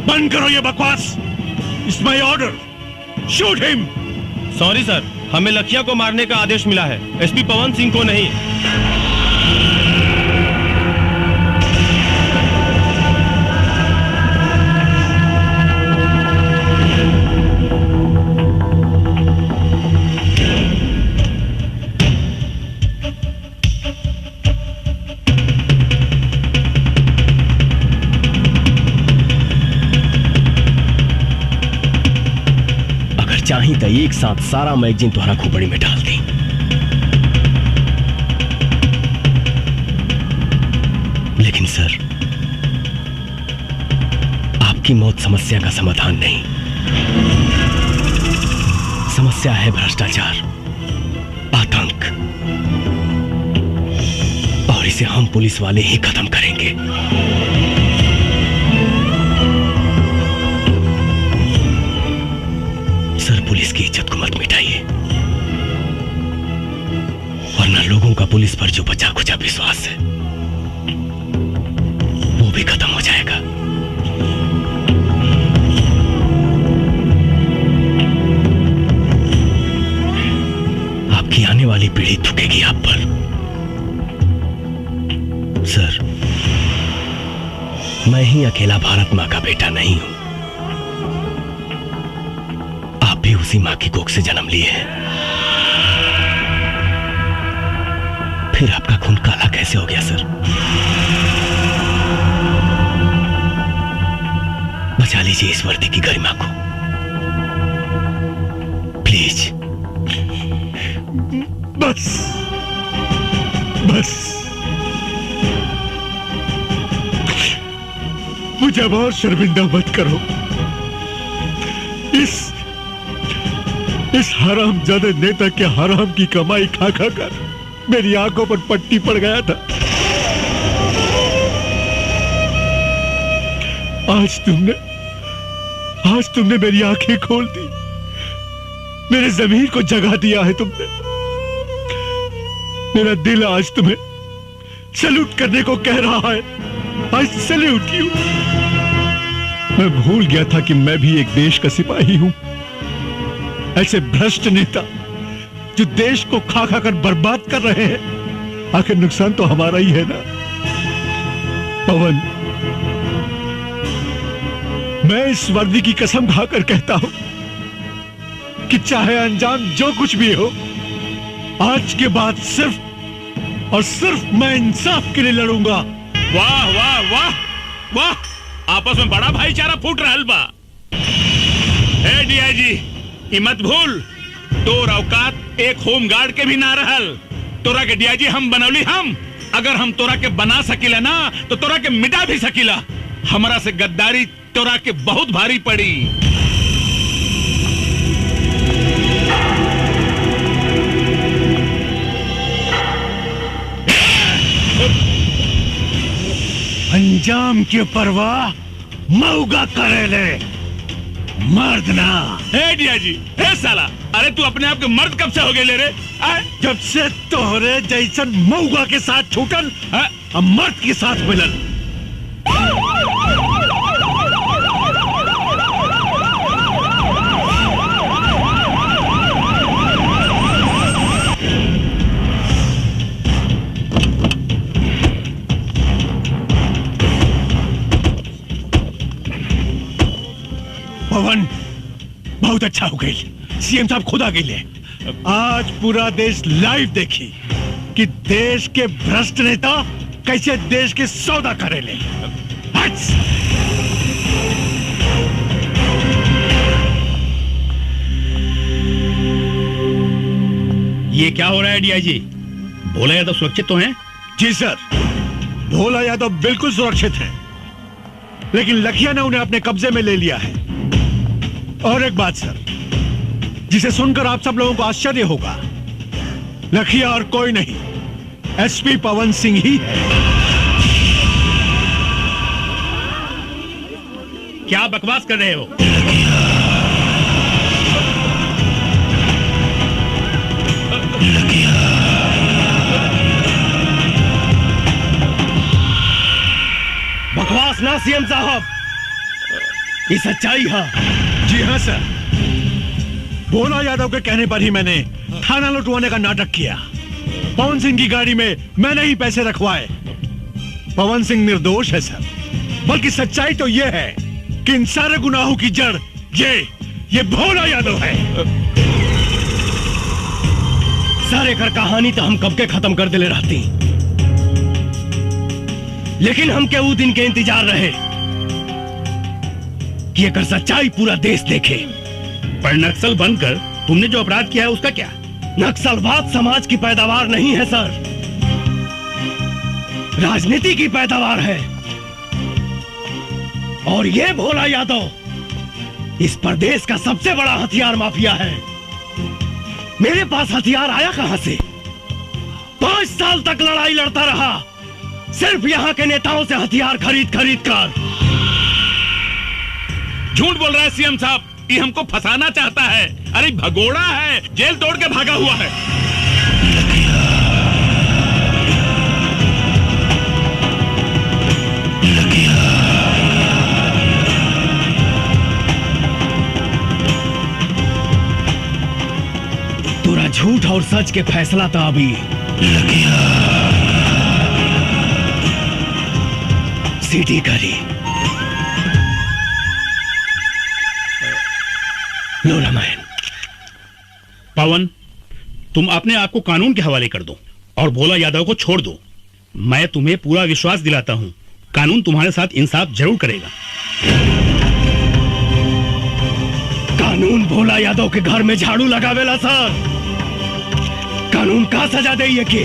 बंद करो ये बकवास। It's my order, shoot him. Sorry sir, हमें लखिया को मारने का आदेश मिला है, एसपी पवन सिंह को नहीं। चाही तो एक साथ सारा मैगजीन तुम्हारा खोपड़ी में डाल दी। लेकिन सर, आपकी मौत समस्या का समाधान नहीं। समस्या है भ्रष्टाचार, आतंक, और इसे हम पुलिस वाले ही खत्म करेंगे। सर, पुलिस की इज्जत को मत मिटाइए, वरना लोगों का पुलिस पर जो बचा खुचा विश्वास है वो भी खत्म हो जाएगा। आपकी आने वाली पीढ़ी थूकेगी आप पर। सर, मैं ही अकेला भारत मां का बेटा नहीं हूं, भी उसी मां की कोख से जन्म लिए हैं। फिर आपका खून काला कैसे हो गया सर? बचा लीजिए इस वर्दी की गरिमा को, प्लीज। बस बस, मुझे अब और शर्मिंदा मत करो। इस हरामजादे नेता के हराम की कमाई खा खा कर मेरी आंखों पर पट्टी पड़ गया था। आज तुमने मेरी आंखें खोल दी, मेरे ज़मीर को जगा दिया है तुमने। मेरा दिल आज तुम्हें सैल्यूट करने को कह रहा है। आज सैल्यूट यू। मैं भूल गया था कि मैं भी एक देश का सिपाही हूं। ऐसे भ्रष्ट नेता जो देश को खा खा कर बर्बाद कर रहे हैं, आखिर नुकसान तो हमारा ही है ना। पवन, मैं इस वर्दी की कसम खाकर कहता हूं कि चाहे अंजाम जो कुछ भी हो, आज के बाद सिर्फ और सिर्फ मैं इंसाफ के लिए लड़ूंगा। वाह वाह वाह वाह, आपस में बड़ा भाईचारा फूट रहा बा। ए डीआईजी, मत भूल, तोर औकात एक होम गार्ड के भी ना रहल। तोरा के डीआईजी हम बनौली हम। अगर हम तोरा के बना सकीला ना तो तोरा के मिटा भी सकीला। हमरा से गद्दारी तोरा के बहुत भारी पड़ी। अंजाम की परवाह मऊगा करेले, मर्द ना। ए डीआईजी, ए साला, अरे तू अपने आप के मर्द कब से हो गए ले रे? जब से तोहरे जैसन मऊगा के साथ छूटल, अब मर्द के साथ मिलल। पवन, बहुत अच्छा हो गई। सीएम साहब खुद आ गए। आज पूरा देश लाइव देखी कि देश के भ्रष्ट नेता कैसे देश के सौदा करेले। ये क्या हो रहा है डीआईजी? भोला यादव सुरक्षित तो हैं? जी सर, भोला यादव बिल्कुल सुरक्षित है, लेकिन लखिया ने उन्हें अपने कब्जे में ले लिया है। और एक बात सर, जिसे सुनकर आप सब लोगों को आश्चर्य होगा, लखिया और कोई नहीं, एसपी पवन सिंह ही है। क्या बकवास कर रहे हो? बकवास ना सीएम साहब, ये सच्चाई है। जी हाँ सर, भोला यादव के कहने पर ही मैंने थाना लुटवाने का नाटक किया। पवन सिंह की गाड़ी में मैंने ही पैसे रखवाए। पवन सिंह निर्दोष है सर, बल्कि सच्चाई तो यह है कि इन सारे गुनाहों की जड़ ये भोला यादव है। सारे कर कहानी तो हम कब के खत्म कर दिले रहती, लेकिन हम के वो दिन के इंतजार रहे कि अगर सच्चाई पूरा देश देखे। पर नक्सल बनकर तुमने जो अपराध किया है उसका क्या? नक्सलवाद समाज की पैदावार नहीं है सर, राजनीति की पैदावार है। और ये भोला यादव इस प्रदेश का सबसे बड़ा हथियार माफिया है। मेरे पास हथियार आया कहां से? 5 साल तक लड़ाई लड़ता रहा, सिर्फ यहां के नेताओं से हथियार खरीद कर। झूठ बोल रहा है सीएम साहब, ये हमको फंसाना चाहता है। अरे भगोड़ा है, जेल तोड़ के भागा हुआ है। तोरा झूठ और सच के फैसला था अभी। सीटी करी लो रामायण। पवन, तुम अपने आप को कानून के हवाले कर दो और भोला यादव को छोड़ दो। मैं तुम्हें पूरा विश्वास दिलाता हूं, कानून तुम्हारे साथ इंसाफ जरूर करेगा। कानून भोला यादव के घर में झाड़ू लगावेला सर। कानून का सजा दे ये कि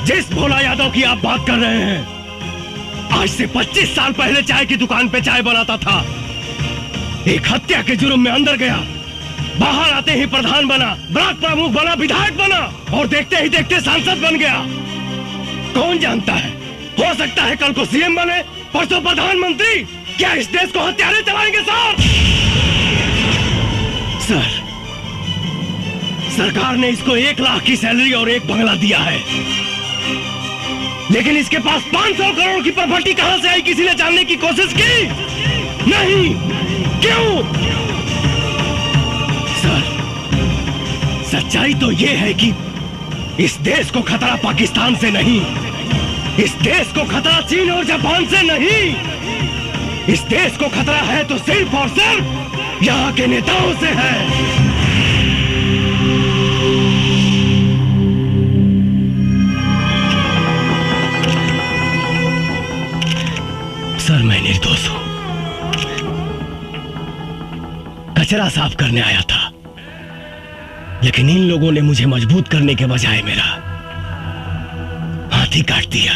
जिस भोला यादव की आप बात कर रहे हैं, आज से 25 साल पहले चाय की दुकान पे चाय बनाता था। एक हत्या के जुर्म में अंदर गया, बाहर आते ही प्रधान बना, ब्लॉक प्रमुख बना, विधायक बना और देखते ही देखते सांसद बन गया। कौन जानता है, हो सकता है कल को सीएम बने, परसों प्रधानमंत्री। क्या इस देश को हत्यारे चलाएंगे सर? सरकार ने इसको 1 लाख की सैलरी और 1 बंगला दिया है, लेकिन इसके पास 500 करोड़ की प्रॉपर्टी कहां से आई, किसी ने जानने की कोशिश की? नहीं। क्यों? सर, सच्चाई तो यह है कि इस देश को खतरा पाकिस्तान से नहीं, इस देश को खतरा चीन और जापान से नहीं, इस देश को खतरा है तो सिर्फ और सिर्फ यहां के नेताओं से है। सर, मैं निर्दोष हूं, कचरा साफ करने आया था, लेकिन इन लोगों ने मुझे मजबूत करने के बजाय मेरा हाथ ही काट दिया।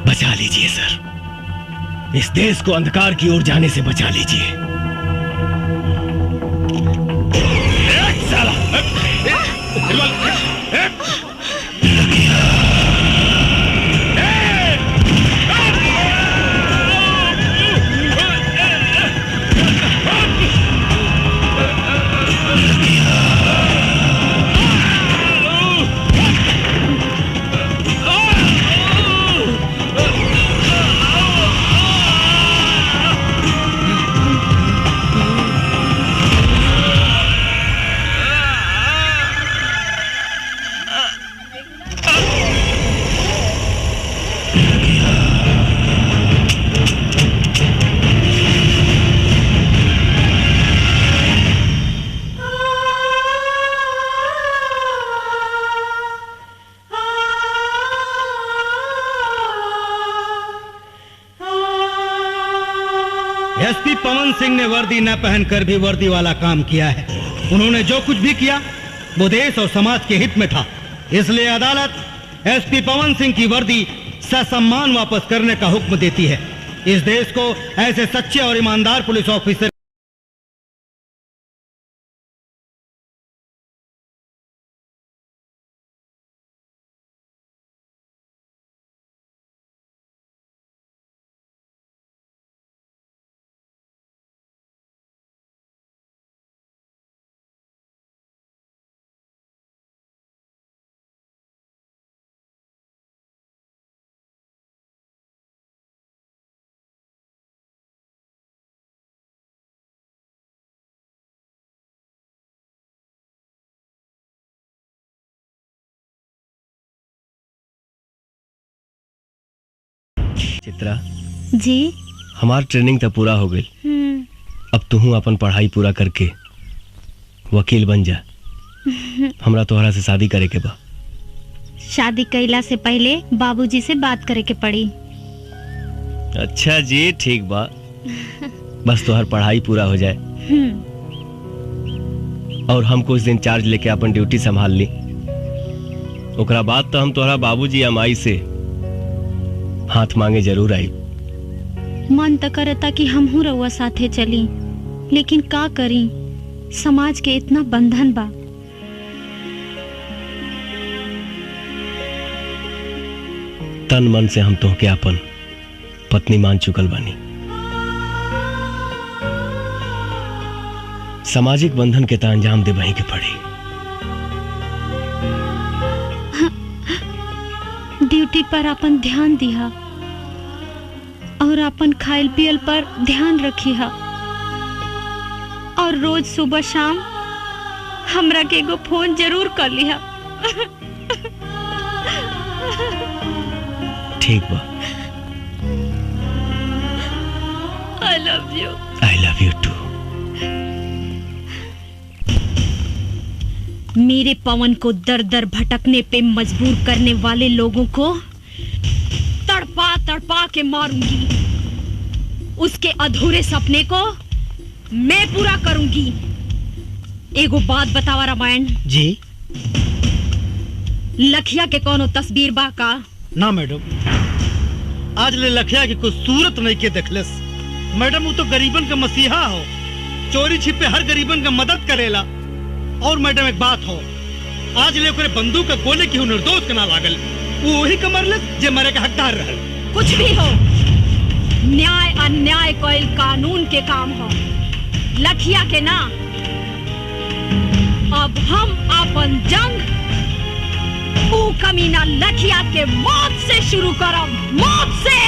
बचा लीजिए सर, इस देश को अंधकार की ओर जाने से बचा लीजिए। एसपी पवन सिंह ने वर्दी न पहनकर भी वर्दी वाला काम किया है। उन्होंने जो कुछ भी किया वो देश और समाज के हित में था। इसलिए अदालत एसपी पवन सिंह की वर्दी ससम्मान वापस करने का हुक्म देती है। इस देश को ऐसे सच्चे और ईमानदार पुलिस ऑफिसर चित्रा जी। हमार ट्रेनिंग तो पूरा हो गई। अब तू अपन पढ़ाई पूरा करके वकील बन जा। हमरा तोहरा से शादी करे के बा। शादी कैला से पहले बाबूजी से बात करे के पड़ी। अच्छा जी, ठीक बा। बस तोहर पढ़ाई पूरा हो जाए और हम कुछ दिन चार्ज लेके अपन ड्यूटी संभाल ली। ओकरा बाद तो हम तोहरा बाबूजी या माई से हाथ मांगे जरूर आई। मन तो करता कि हमहू रउआ साथे चली, लेकिन का करी, समाज के इतना बंधन बा। तन मन से हम तोहके अपन पत्नी मान चुकल बानी। सामाजिक बंधन के अंजाम दे वहीं के पड़ी। ड्यूटी पर अपन ध्यान दिहा और अपन खाइल पियल पर ध्यान रखिहा और रोज सुबह शाम हमरा के एगो फोन जरूर कर लिहा। ठीक बा। I love you. I love you too. मेरे पवन को दर दर भटकने पे मजबूर करने वाले लोगों को तड़पा तड़पा के मारूंगी। उसके अधूरे सपने को मैं पूरा करूंगी। एगो बात बतावा रामायण जी। लखिया के कोनो तस्वीर बा का? ना मैडम, आज ले लखिया की कुछ सूरत नहीं के देखलस। मैडम वो तो गरीबन का मसीहा हो, चोरी छिपे हर गरीबन का मदद करेला। और मैडम एक बात हो, आज ले ओकरे बंदूक का गोले की निर्दोष के ना लागल, वो वही कमरलस जे मरे का हकदार रहल। कुछ भी हो, न्याय अन्याय कोई कानून के काम हो, लखिया के ना। अब हम अपन जंग ऊ कमीना लखिया के मौत से शुरू करब, मौत से।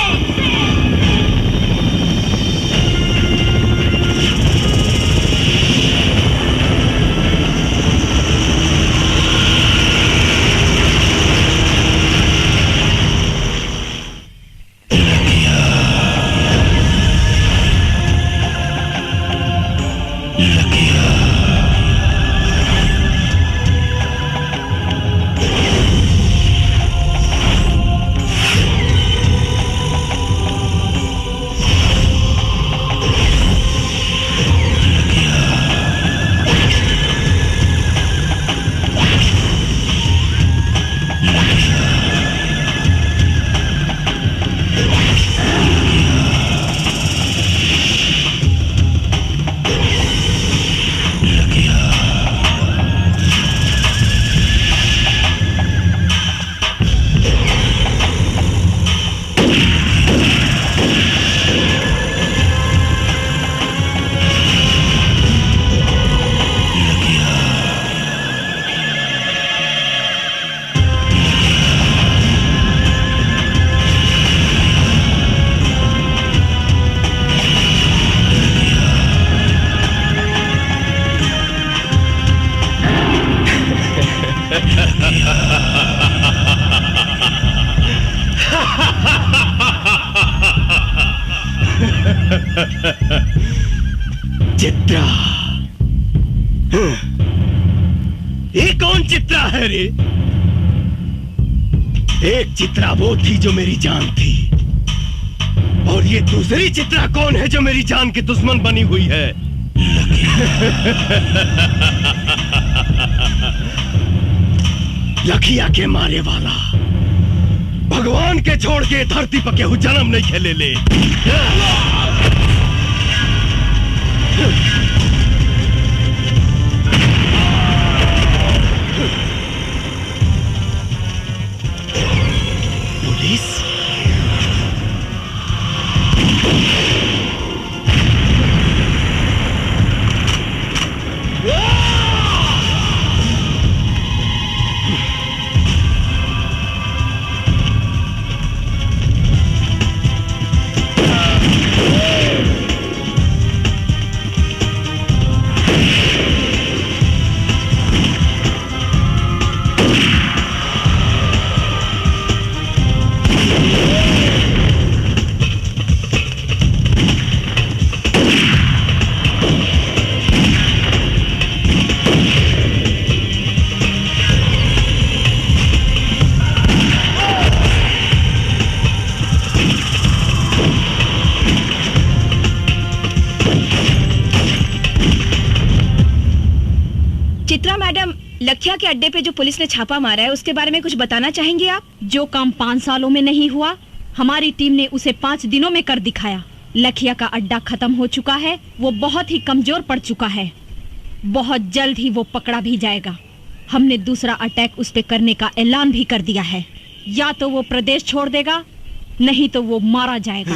चित्रा, ये कौन चित्रा है रे? एक चित्रा वो थी जो मेरी जान थी, और ये दूसरी चित्रा कौन है जो मेरी जान की दुश्मन बनी हुई है? लखिया के मारे वाला भगवान के छोड़ के धरती पर केहू जन्म नहीं खेले ले। पुलिस मैडम, लखिया के अड्डे पे जो पुलिस ने छापा मारा है उसके बारे में कुछ बताना चाहेंगे आप? जो काम 5 सालों में नहीं हुआ, हमारी टीम ने उसे 5 दिनों में कर दिखाया। लखिया का अड्डा खत्म हो चुका है, वो बहुत ही कमजोर पड़ चुका है। बहुत जल्द ही वो पकड़ा भी जाएगा। हमने दूसरा अटैक उस पे करने का ऐलान भी कर दिया है। या तो वो प्रदेश छोड़ देगा, नहीं तो वो मारा जाएगा।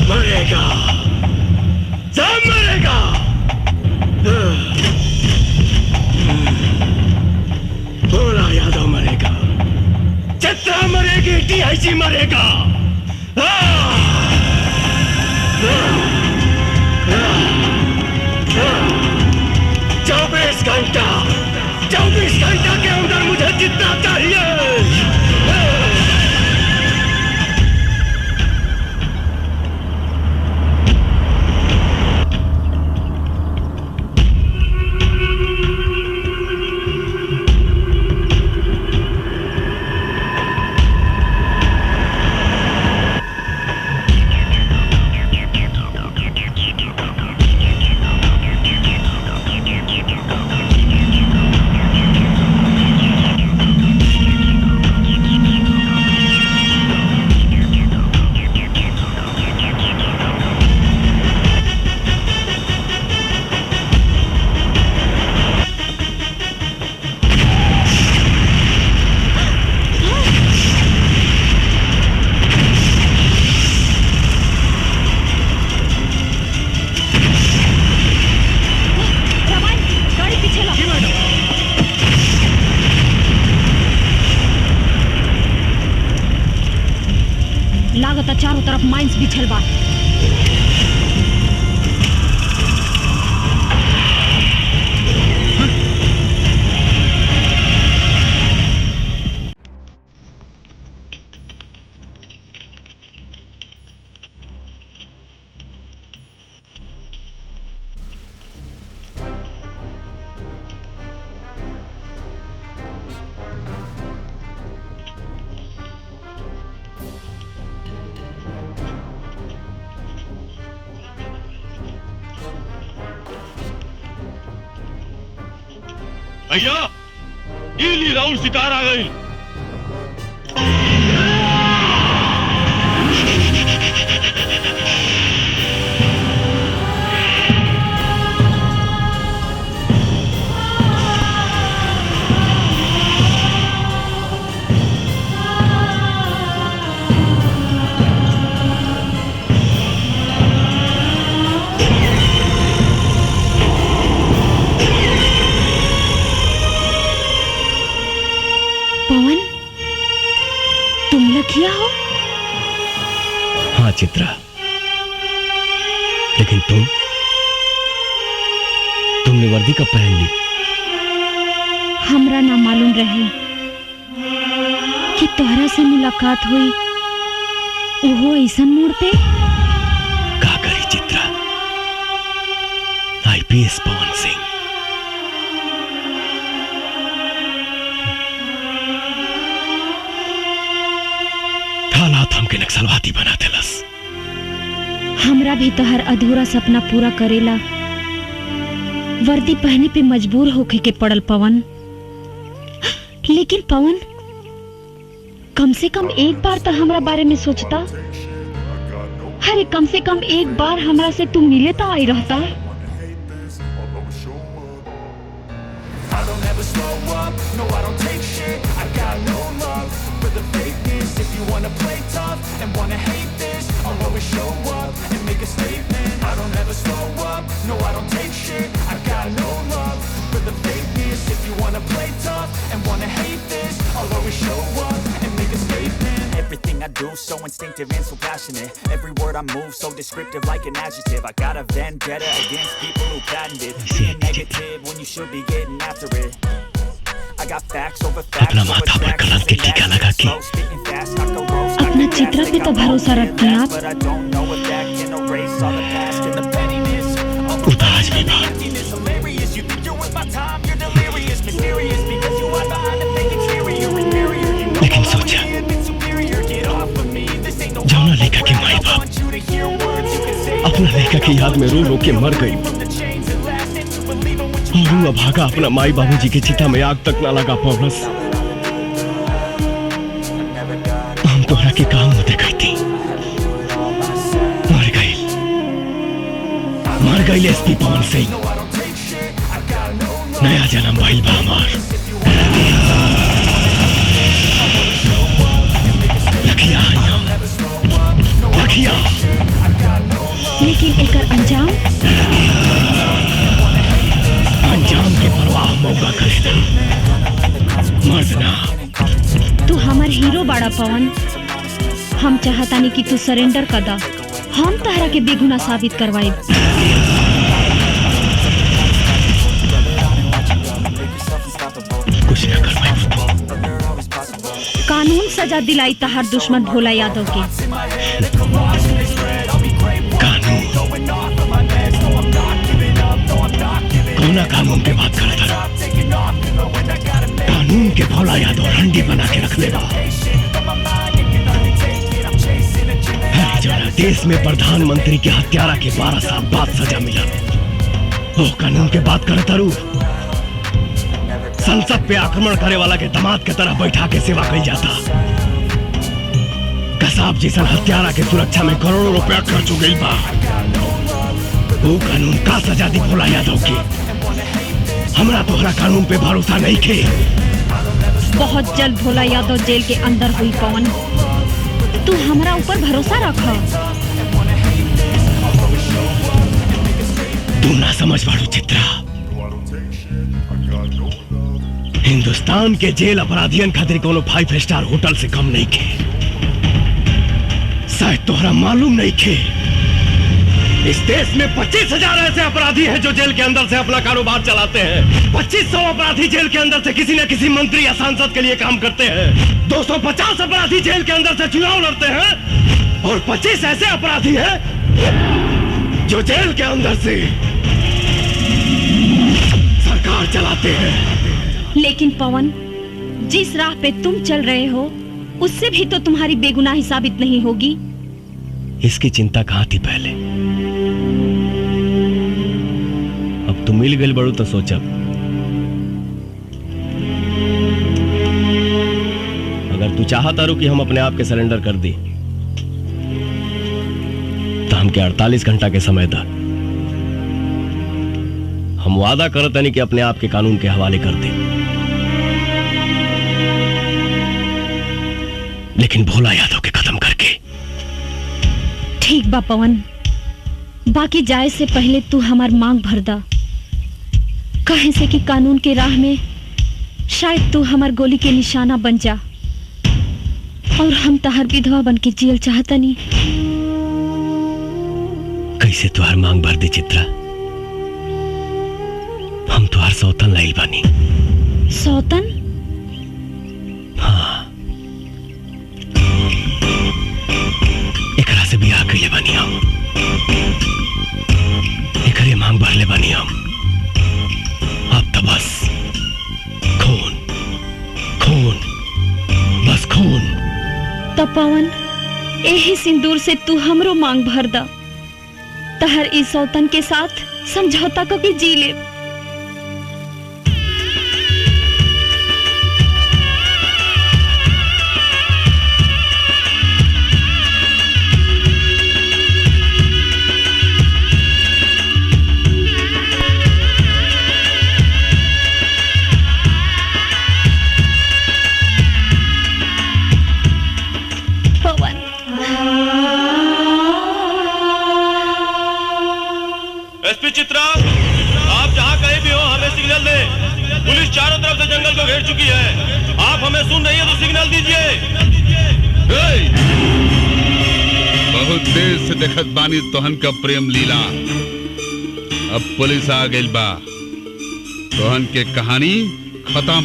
मरेगा, सब मरेगा। भोला यादव मरेगा, चित्रा मरेगी, DIG मरेगा। 24 घंटा के अंदर मुझे जितना चाहिए। चारों तरफ माइंस बिछल बा। भैया, ये राउंड सितार आ गई। लखिया हो? हाँ चित्रा, लेकिन तुमने वर्दी कब पहन ली? हमरा ना मालूम रहे कि तोहरा से मुलाकात हुई, वो ऐसा मोड़ पे। का करी चित्रा, IPS पवन सिंह। हालात हमके नक्सलवादी बना देलस। हमरा भी तो हर अधूरा सपना पूरा करेला वर्दी पहने पे मजबूर होके के पड़ल पवन। लेकिन पवन, कम से कम एक बार तो हमरा बारे में सोचता। अरे कम से कम एक बार हमरा से तू मिले तो आई रहता। If you wanna play tough and wanna hate this, I'll always show up and make a statement. I don't ever slow up, no I don't take shit. I got no love for the fakeness. If you wanna play tough and wanna hate this, I'll always show up and make a statement. Everything I do so instinctive and so passionate. Every word I move so descriptive like an adjective. I got a vendetta against people who patented being negative when you should be getting after it. I got facts over facts. अपना माथा पर कलम के टीका लगा के अपना चित्रा पे तो भरोसा रखते हैं आप। उदास भी बात। लेकिन सोचा, जाना लेखा के माई बाप की याद में रो रो के मर गई और वो भागा अपना माई बाबूजी की चिता में आग तक ना लगा पौलस। हम तोहरा के काम होते गई थी, मर गई एसपी पवन सिंह। नया जन्म भइल बा हमार। लखिया लखिया। लेकिन एकर अंजाम के परवाह मौका करेला मर्द ना। तू हमार हीरो बाड़ा पवन। हम चाहतानी कि तू सरेंडर कर दा। हम तहरा के बेगुनाह साबित करवाए। कुछ न करवाए। कानून सजा दिलाई तहार दुश्मन भोला यादव के। कानून? कौना कानून के बात करता? कानून के भोला यादव रंडी बना के रख लेगा। देश में प्रधानमंत्री के हत्यारा के 12 साल बाद सजा मिला। वो कानून के बात करता रू। संसद पे आक्रमण करे वाला के दामाद के तरह बैठा के सेवा कही जाता। कसाब जैसा हत्यारा के सुरक्षा में करोड़ों रुपया खर्च हो गई बा। वो कानून का सजा दी भोला यादव की? हमरा तोहरा कानून पे भरोसा नहीं खे। बहुत जल्द भोला यादव जेल के अंदर हुई पवन। तू हमरा ऊपर भरोसा रखा। तू ना समझ पाड़ू चित्रा। हिंदुस्तान के जेल अपराधियन खातिर कोनो 5 स्टार होटल से कम नहीं खे। शायद तोहरा मालूम नहीं खे, इस देश में 25,000 ऐसे अपराधी हैं जो जेल के अंदर से अपना कारोबार चलाते हैं। 2500 अपराधी जेल के अंदर से किसी न किसी मंत्री या सांसद के लिए काम करते हैं। 250 अपराधी जेल के अंदर से चुनाव लड़ते हैं और 25 ऐसे अपराधी हैं जो जेल के अंदर से सरकार चलाते हैं। लेकिन पवन, जिस राह पे तुम चल रहे हो उससे भी तो तुम्हारी बेगुनाही साबित नहीं होगी। इसकी चिंता कहां थी पहले? अब तुम मिल गई बड़ू तो सोचब। अगर तू चाहता रू कि हम अपने आप के सरेंडर कर दी तो हमके 48 घंटा के समय दा। हम वादा करते नहीं कि अपने आप के कानून के हवाले कर दे। लेकिन भोला यादव के खत्म करके। ठीक बा पवन, बाकी जाए से पहले तू हमार मांग भर दा। कहे से कि कानून के राह में शायद तू हमार गोली के निशाना बन जा और हम तहार विधवा बन के जियल चाहता नहीं। कैसे तुहार मांग भर दे चित्रा? हम तुहार सौतन लाइल बानी। सौतन? हाँ, एकरा से बियाह कइले बानी हम। एकरे मांग भर ले बानी हम। अब तो बस खून खून, बस खून। तो पवन, यही सिंदूर से तू हमरो मांग भर दा। तहर इस सौतन के साथ समझौता करके जी ले। एसपी चित्रा, आप जहाँ कहीं भी हो हमें सिग्नल दें। पुलिस चारों तरफ से जंगल को घेर चुकी है। आप हमें सुन रही है तो सिग्नल दीजिए। बहुत देर से देखत बानी तोहन का प्रेम लीला। अब पुलिस आ गई बा। तोहन के कहानी खत्म।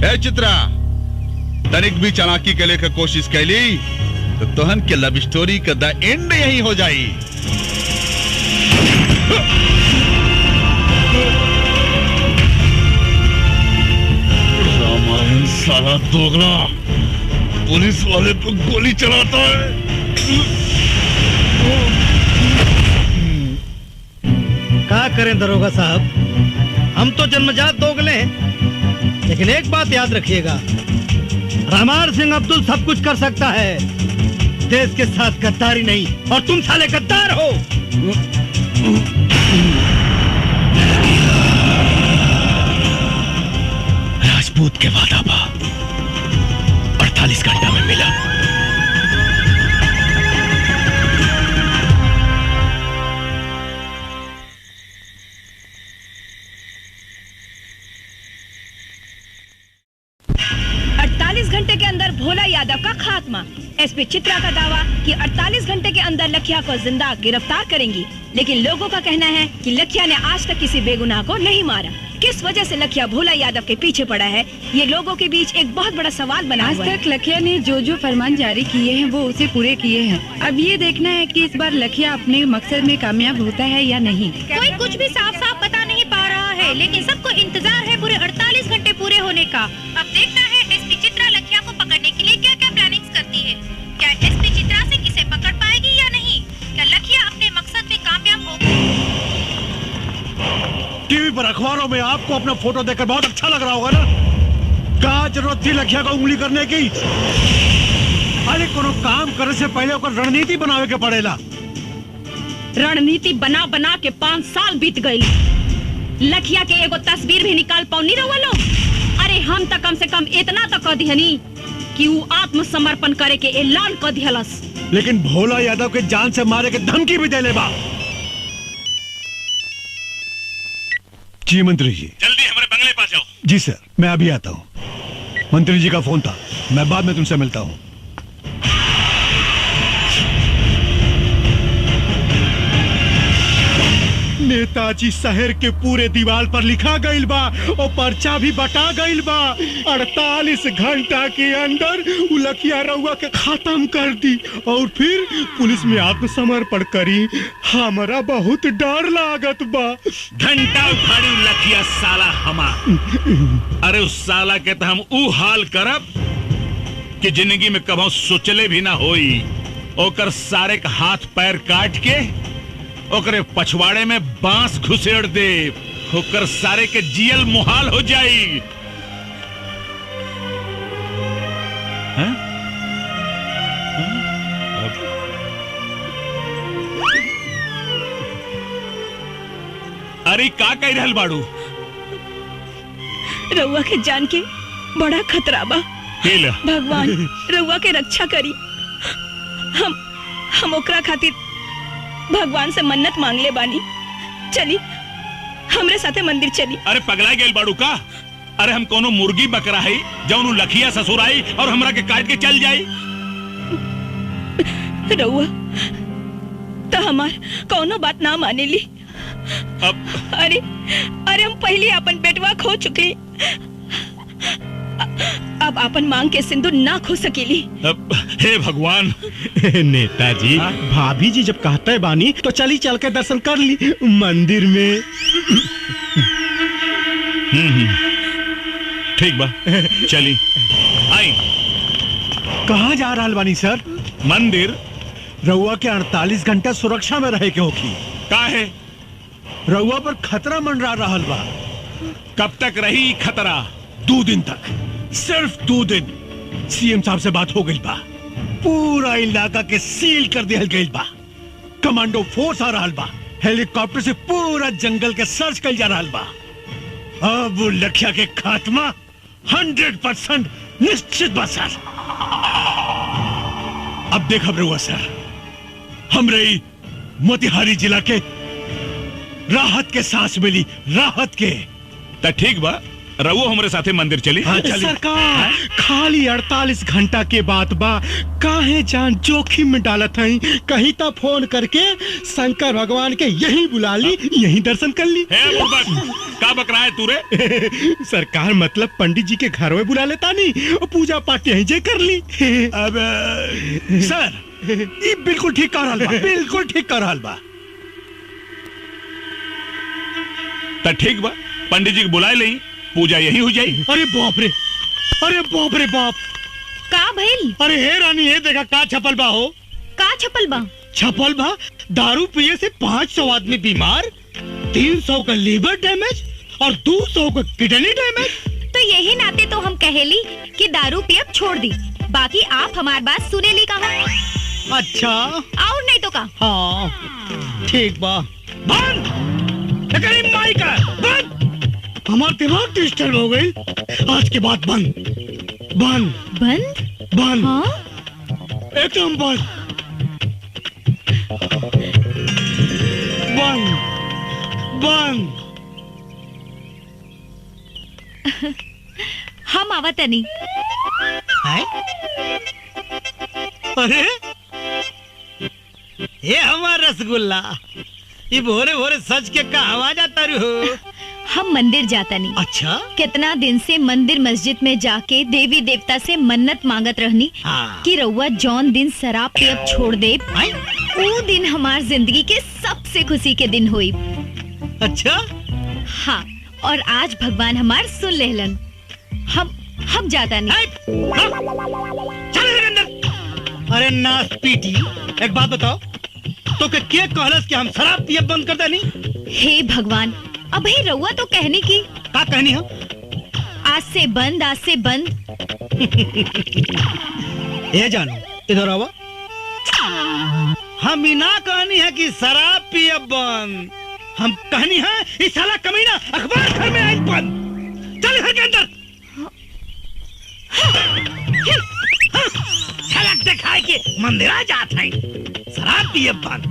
ए चित्रा, तनिक भी चालाकी के लेकर कोशिश कैली तो तोहन के लव स्टोरी का द एंड यही हो जाई। रामायण साला दोगला पुलिस वाले पर गोली चलाता है। क्या करें दरोगा साहब, हम तो जन्मजात दोगले हैं, लेकिन एक बात याद रखिएगा, रामार सिंह अब्दुल सब कुछ कर सकता है, देश के साथ गद्दारी नहीं। और तुम साले गद्दार हो। राजपूत के वादा बा 48 घंटा में मिला। घंटे के अंदर भोला यादव का खात्मा। एसपी चित्रा का दावा कि 48 घंटे के अंदर लखिया को जिंदा गिरफ्तार करेंगी, लेकिन लोगों का कहना है कि लखिया ने आज तक किसी बेगुनाह को नहीं मारा। किस वजह से लखिया भोला यादव के पीछे पड़ा है, ये लोगों के बीच एक बहुत बड़ा सवाल बना हुआ है। आज तक लखिया ने जो फरमान जारी किए हैं वो उसे पूरे किए हैं। अब ये देखना है कि इस बार लखिया अपने मकसद में कामयाब होता है या नहीं। कोई कुछ भी साफ साफ बता नहीं पा रहा है, लेकिन सबको इंतजार है पूरे 48 घंटे पूरे होने का। अब देखना है एसपी चित्रा लखिया को पकड़ने के लिए क्या क्या प्लानिंग्स करती है। क्या एसपी चित्रा से किसे पकड़ पाएगी या नहीं? क्या लखिया अपने मकसद में कामयाब होगी? टीवी पर अखबारों में आपको अपना फोटो देखकर बहुत अच्छा लग रहा होगा ना। क्या जरूरत थी लखिया को उंगली करने की? अरे कोनो काम करने से पहले ओकर रणनीति बनावे के पड़ेला। रणनीति बना बना के 5 साल बीत गए। लखिया के एगो तस्वीर भी निकाल पाओ नहीं रहो लोग। अरे हम तो कम से कम इतना तो कह दिहनी कि वो आत्मसमर्पण करे के ऐलान कर दिहलस। लेकिन भोला यादव के जान से मारे के धमकी भी दे ले बा। जी मंत्री जी, जल्दी हमारे बंगले पास जाओ। जी सर, मैं अभी आता हूँ। मंत्री जी का फोन था, मैं बाद में तुमसे मिलता हूँ। नेताजी शहर के पूरे दीवार पर लिखा गईल बा और पर्चा भी बटा गईल बा। 48 घंटा के अंदर लखिया रउआ के खत्म कर दी और फिर पुलिस में आत्मसमर्पण करी। हमारा बहुत डर लागत बा। घंटा उखाड़ी लखिया साला हमार। अरे उस साला के तो हम ऊ हाल करब कि जिंदगी में कभी सोचले भी ना होई। ओकर सारे का हाथ पैर काट के ओकरे पछवाड़े में बांस घुसेड़ दे। ओकर सारे के जियल मुहाल हो जाई। अरे का कह रहल बाड़ू? रउआ के जान के बड़ा खतरा बा। भगवान रउआ के रक्षा करी। हम ओकरा खातिर भगवान से मन्नत मांग ले बानी। चली हमरे साथे मंदिर चली। अरे पगला गेल बाड़ू का? अरे हम कोनो मुर्गी बकरा है जौनु लखिया ससुराई और हमरा के काट के चल जाई। रउआ तो हमार कोनो बात ना माने ली। अरे हम पहले अपन बेटवा खो चुके, अब अपन मांग के सिंदूर ना खो सकेली। हे भगवान। नेताजी, भाभी जी जब कहते बानी तो चली चल के दर्शन कर ली मंदिर में। ठीक बा, चली आई। कहाँ जा रहा बानी सर? मंदिर। रउआ के 48 घंटा सुरक्षा में रहे के होगी। का है? रउआ पर खतरा मंडरा रहल बा। कब तक रही खतरा? 2 दिन तक, सिर्फ 2 दिन। सीएम साहब से बात हो गई बा, पूरा इलाका के सील कर दिया गई बा। कमांडो फोर्स आ रहा बा, हेलीकॉप्टर से पूरा जंगल के सर्च कर जा रहा बा। अब वो लखिया के खात्मा 100% निश्चित बा सर। अब देखा रहुआ सर, हमरे मोतिहारी जिला के राहत के सांस मिली, राहत के। तो ठीक बा, रवो हमारे साथे मंदिर चली। हाँ, सरकार खाली 48 घंटा के बाद बा, काहे जान जोखिम में डालत हई। कहीं तो फोन करके शंकर भगवान के यहीं बुला ली, यहीं दर्शन कर ली। का बकरा है तू रे? सरकार मतलब पंडित जी के घर में बुला लेता नहीं और पूजा पाठ यहीं जे कर ली। अब सर ये बिल्कुल ठीक कर रहा बा, बिल्कुल ठीक कर रहा बा। तो ठीक बा, पंडित जी को बुलाए ले, पूजा यही हो जाए। अरे बाप रे, अरे बाप रे बाप। का भइल? अरे हे रानी, ये देखा का छपल बा हो। का छपल बा? छपल बा दारू पिए से 500 आदमी बीमार, 300 का लीवर डैमेज और 200 का किडनी डैमेज। तो यही नाते तो हम कहेली कि दारू पियब छोड़ दी, बाकी आप हमारी बात सुने ली कहा। अच्छा और नहीं तो का। हाँ ठीक बा। बंद माई का बंद। हमारा दिमाग डिस्टर्ब हो गई। आज के बाद बंद बंद बंद बंद। हाँ? एकदम बंद बंद बंद। हम आवतनी। अरे ये हमारा रसगुल्ला, ये भोरे भोरे सच के कहा जाता रू। हम मंदिर जाता नहीं। अच्छा कितना दिन से मंदिर मस्जिद में जाके देवी देवता से मन्नत मांगत रहनी कि रउआ जौन दिन शराब पियब छोड़ दे, वो दिन हमार जिंदगी के सबसे खुशी के दिन हुई। अच्छा हाँ, और आज भगवान हमार सुन लेहलन। हम जाता नहीं। अरे नास पीटी, एक बात बताओ, तो के कहलस कि हम शराब पियब बंद कर देनी? हे भगवान, अब ही रउआ तो कहने की। का कहनी है? आज से बंद, आज से बंद। ये जानो, इधर आओ। हम ना कहनी है कि शराब पियब बंद, हम कहनी है इस साला कमीना अखबार घर में आई बंद। चल घर के अंदर। झलक दिखाए के मंदिरा जात है, शराब पियब बंद।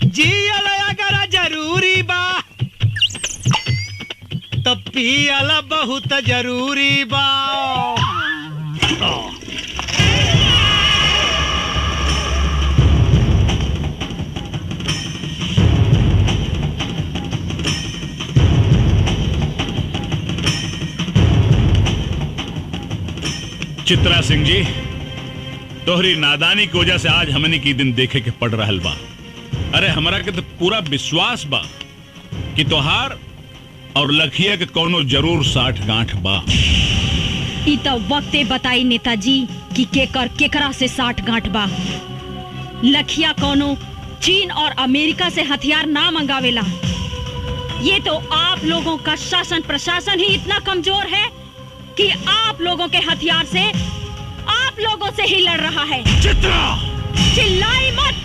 जियल अगर जरूरी बा तो पियल बहुत जरूरी बा। चित्रा सिंह जी, तोहरी नादानी की वजह से आज हमने की दिन देखे के पड़ रहल बा। अरे हमरा के तो पूरा विश्वास बा कि तोहार और लखिया के कोनो जरूर 60 गांठ बा। ई तो वक्ते बताई नेताजी कि केकर केकरा से 60 गांठ बा। लखिया कोनो चीन और अमेरिका से हथियार ना मंगावेला। ये तो आप लोगों का शासन प्रशासन ही इतना कमजोर है कि आप लोगों के हथियार से आप लोगों से ही लड़ रहा है। चित्रा! चिल्लाई मत,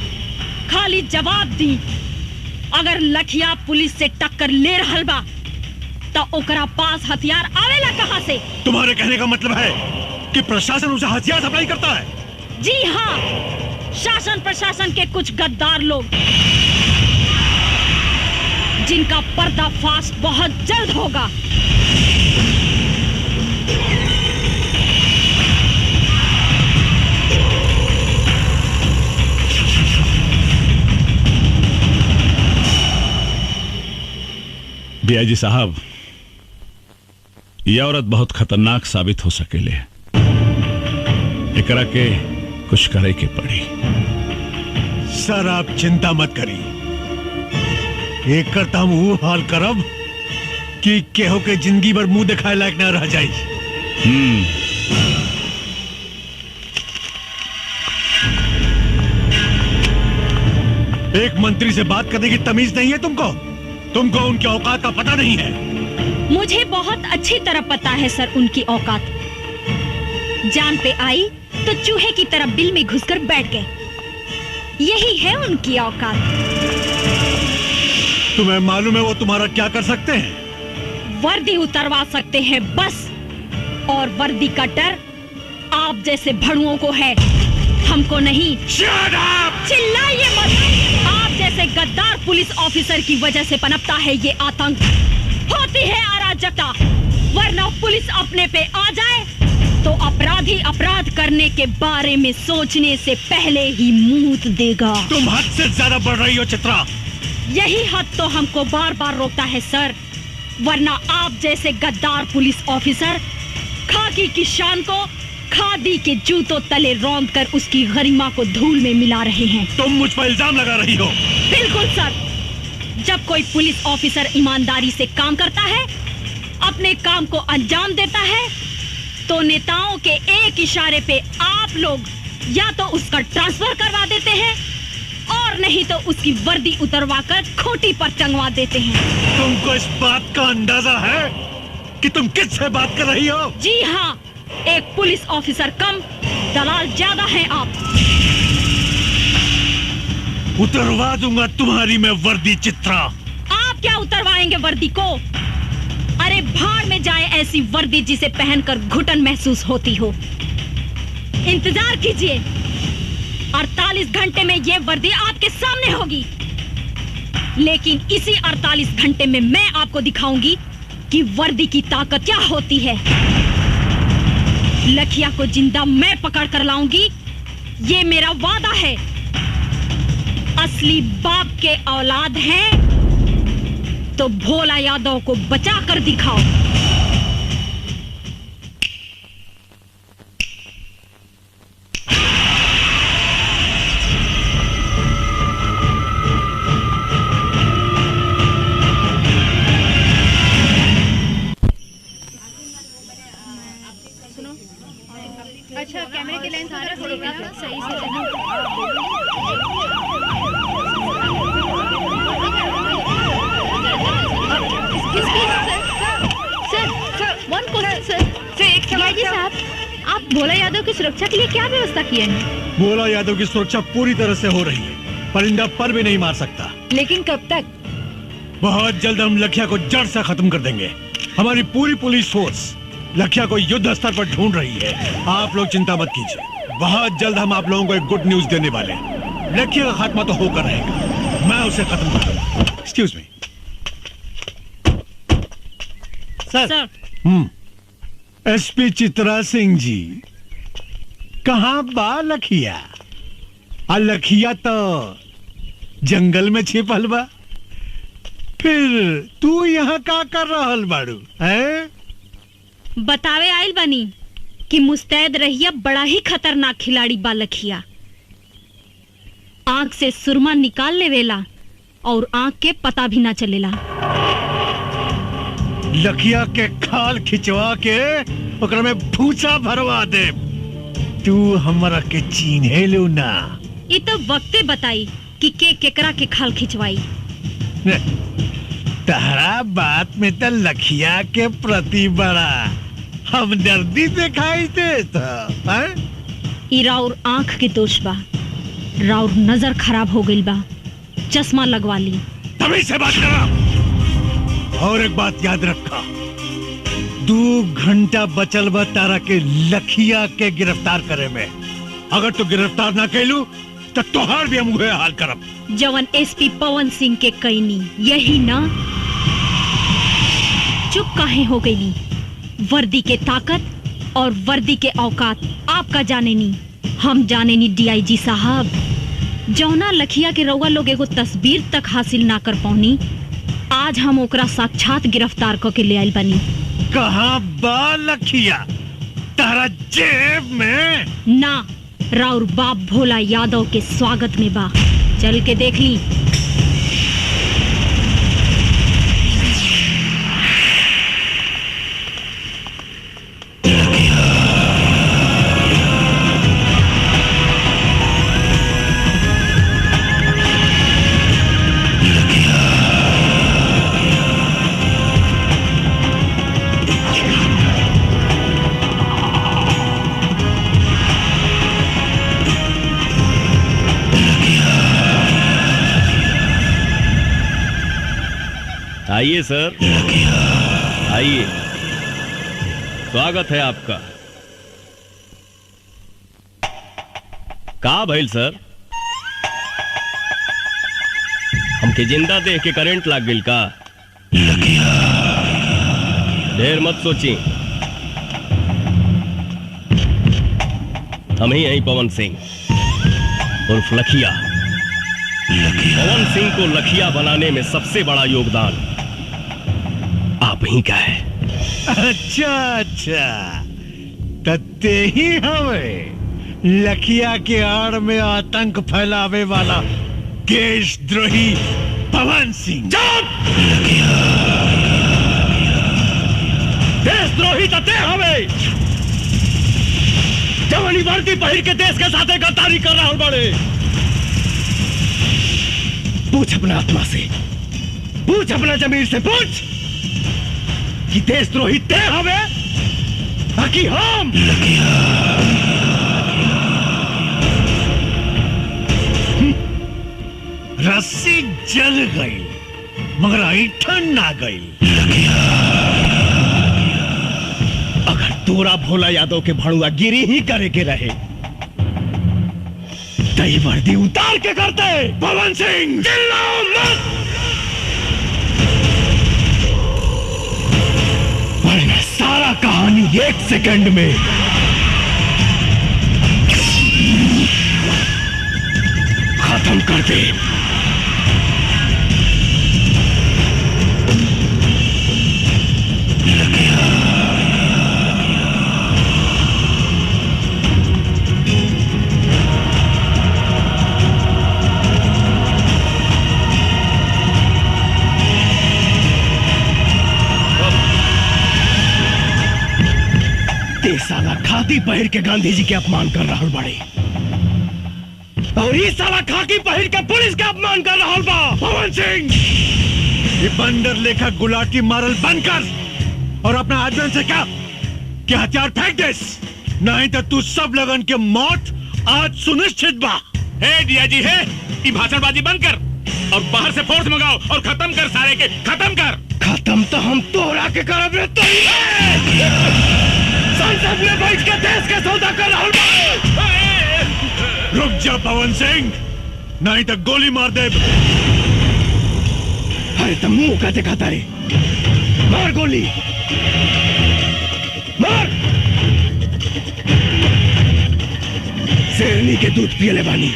खाली जवाब दी। अगर लखिया पुलिस से टक्कर ले रहल बा तो ओकरा पास हथियार आवेला कहां से? तुम्हारे कहने का मतलब है कि प्रशासन उसे हथियार सप्लाई करता है? जी हाँ, शासन प्रशासन के कुछ गद्दार लोग जिनका पर्दाफाश बहुत जल्द होगा। बियाजी साहब, यह औरत बहुत खतरनाक साबित हो सकेले। एकरा के कुछ करे के पड़ी। सर आप चिंता मत करी, एक करता हम वो हाल करब कि केहो के जिंदगी भर मुंह दिखाए लायक न रह जाए। एक मंत्री से बात करने की तमीज नहीं है तुमको उनके औकात का पता नहीं है। मुझे बहुत अच्छी तरह पता है सर उनकी औकात। जान पे आई तो चूहे की तरह बिल में घुसकर बैठ गए। यही है उनकी औकात। तुम्हें मालूम है वो तुम्हारा क्या कर सकते हैं? वर्दी उतरवा सकते हैं बस, और वर्दी का डर आप जैसे भड़ुओं को है, हमको नहीं। Shut up! चिल्लाइए मत। आप जैसे गद्दार पुलिस ऑफिसर की वजह से पनपता है ये आतंक, होती है अराजकता। वरना पुलिस अपने पे आ जाए तो अपराधी अपराध करने के बारे में सोचने से पहले ही मुंह देगा। तुम हद से ज्यादा बढ़ रही हो चित्रा। यही हद तो हमको बार बार रोकता है सर, वरना आप जैसे गद्दार पुलिस ऑफिसर खाकी की शान को खादी के जूतों तले रौंद कर उसकी गरिमा को धूल में मिला रहे हैं। तुम मुझ पर इल्जाम लगा रही हो। बिल्कुल सर, जब कोई पुलिस ऑफिसर ईमानदारी से काम करता है, अपने काम को अंजाम देता है, तो नेताओं के एक इशारे पे आप लोग या तो उसका ट्रांसफर करवा देते हैं और नहीं तो उसकी वर्दी उतरवाकर खोटी पर टंगवा देते हैं। तुमको इस बात का अंदाजा है कि तुम किससे बात कर रही हो? जी हाँ, एक पुलिस ऑफिसर कम, दलाल ज्यादा हैं आप। उतरवा दूंगा तुम्हारी मैं वर्दी चित्रा। आप क्या उतरवाएंगे वर्दी को? अरे भाड़ में जाए ऐसी वर्दी जिसे पहनकर घुटन महसूस होती हो। इंतजार कीजिए, 48 घंटे में ये वर्दी आपके सामने होगी। लेकिन इसी 48 घंटे में मैं आपको दिखाऊंगी कि वर्दी की ताकत क्या होती है। लखिया को जिंदा मैं पकड़ कर लाऊंगी, ये मेरा वादा है। असली बाप के औलाद हैं तो भोला यादव को बचा कर दिखाओ। अच्छा, कैमरे की लेंस आ रहा है सही से साहब, आप भोला यादव की सुरक्षा के लिए क्या व्यवस्था किए हैं? भोला यादव की सुरक्षा पूरी तरह से हो रही है। परिंदा पर भी नहीं मार सकता। लेकिन कब तक? बहुत जल्द हम लखिया को जड़ से खत्म कर देंगे। हमारी पूरी पुलिस फोर्स लखिया को युद्ध स्तर पर ढूंढ रही है। आप लोग चिंता मत कीजिए, बहुत जल्द हम आप लोगों को एक गुड न्यूज देने वाले हैं। लखिया का खात्मा तो होकर रहेगा, मैं उसे खत्म कर दूंगा। एक्सक्यूज मी सर। एसपी चित्रा सिंह जी, कहाँ बा लखिया? लखिया तो जंगल में छिपल बा, फिर तू यहाँ का कर रहल बाड़ू है? बतावे आइल बनी कि मुस्तैद रहिया, बड़ा ही खतरनाक खिलाड़ी बा लखिया। आंख से सुरमा निकाल लेवेला और आंख के पता भी ना चलेला। लखिया के खाल खिंचवा के ओकरा में भूसा भरवा दे। तू हमरा के चीन्हे लो ना। ये तो वक्ते बताई कि केकरा के खाल खिंचवाई। तहरा बात में तो लखिया के प्रति बड़ा हमदर्दी दिखाई देता है। ई राउर आंख के दोष बा, राउर नजर खराब हो गई बा, चश्मा लगवा ली। तभी से बात करा। और एक बात याद रखा, 2 घंटा बचल बा तारा के लखिया के गिरफ्तार करे में। अगर तू गिरफ्तार ना कैलू तो तोहार भी हम उहे हाल करब। जवन एसपी पवन सिंह के कैनी यही ना? चुप काहे हो गई? वर्दी के ताकत और वर्दी के औकात आपका जाने नी, हम जाने नी। डीआईजी साहब, जौना लखिया के रउआ लोग एगो तस्वीर तक हासिल ना कर पौनी, आज हम ओकरा साक्षात गिरफ्तार करके ले आइल बनी। कहाँ बा लखिया? तारा जेब में ना, राउर बाप भोला यादव के स्वागत में बा। चल के देख ली। आइए सर, आइए, स्वागत है आपका। का भइल सर? हमके जिंदा देख के करंट लाग गइल का? ढेर मत सोची, हम ही हैं पवन सिंह उर्फ लखिया। पवन सिंह को लखिया बनाने में सबसे बड़ा योगदान आप ही का है। अच्छा, तत्ते ही हमें लखिया के आड़ में आतंक फैलावे वाला देशद्रोही पवन सिंह। देशद्रोही तत्ते हमें जवानी वर्दी पहिर के देश के साथ गद्दारी कर रहा बड़े। पूछ अपना आत्मा से, पूछ अपना जमीर से, पूछ कि देशद्रोही ते हवे बाकी हम। रस्सी जल गई मगर ऐठन ना गई। अगर तोरा भोला यादव के भड़ुआ गिरी ही करे के रहे तई वर्दी उतार के करते। पवन सिंह चिल्लाओ मत, वरना सारा कहानी 1 सेकंड में खत्म कर दे। साला खाकी पहिर के गांधी जी के अपमान कर रहा बड़े और ये साला खाकी पहिर के पुलिस के अपमान कर रहा बा। पवन सिंह ये बंदर लेखा गुलाटी मारल बंद कर और अपना आदमी से क्या कि हथियार फेंक दे, नहीं तो तू सब लगन के मौत आज सुनिश्चित बा। हे डीआईजी है, ये भाषणबाजी बंद कर और बाहर से फोर्स मंगाओ और खत्म कर सारे के, खत्म कर। खत्म तो हम तोहरा के करब रे। तो संसद में बैठ के देश के सौदा कर रहा हूं। रुक जा पवन सिंह, नहीं तो गोली मार दे। अरे तो मुंह का दिखाता रे, मार गोली मार। शेरनी के दूध पियले बानी,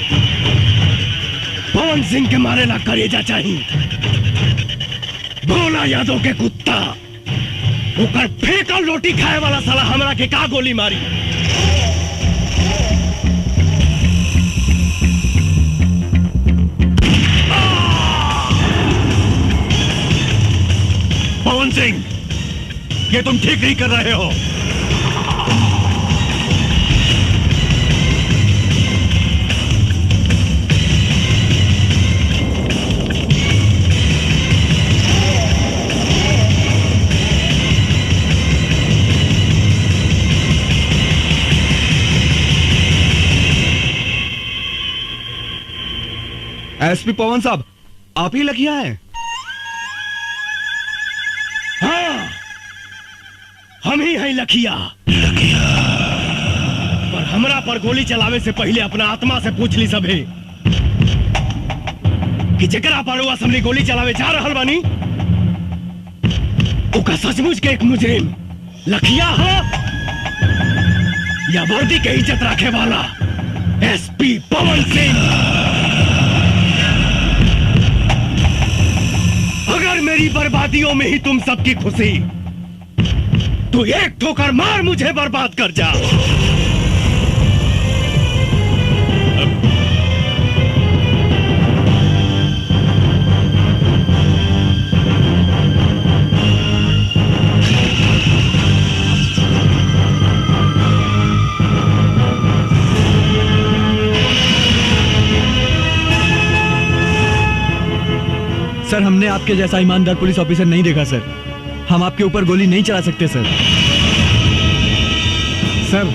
पवन सिंह के मारे ला करेजा चाहिए। भोला यादव के कुत्ता ऊपर फेंकल रोटी खाए वाला साला हमरा के का गोली मारी। पवन सिंह ये तुम ठीक नहीं कर रहे हो। एसपी पवन साहब, आप ही लखिया हैं? हाँ, हम ही हैं लखिया। पर हमरा पर गोली चलावे से पहले अपना आत्मा से पूछ ली सभे कि जकरा पर वो असम्बली गोली चलावे जा रहल बानी ओका सचमुच के एक मुजरिम लखिया हो या वर्दी के इज्जत रखे वाला एसपी पवन सिंह। अगर मेरी बर्बादियों में ही तुम सबकी खुशी, तो एक ठोकर मार मुझे बर्बाद कर जा। सर, हमने आपके जैसा ईमानदार पुलिस ऑफिसर नहीं देखा सर। हम आपके ऊपर गोली नहीं चला सकते सर। सर,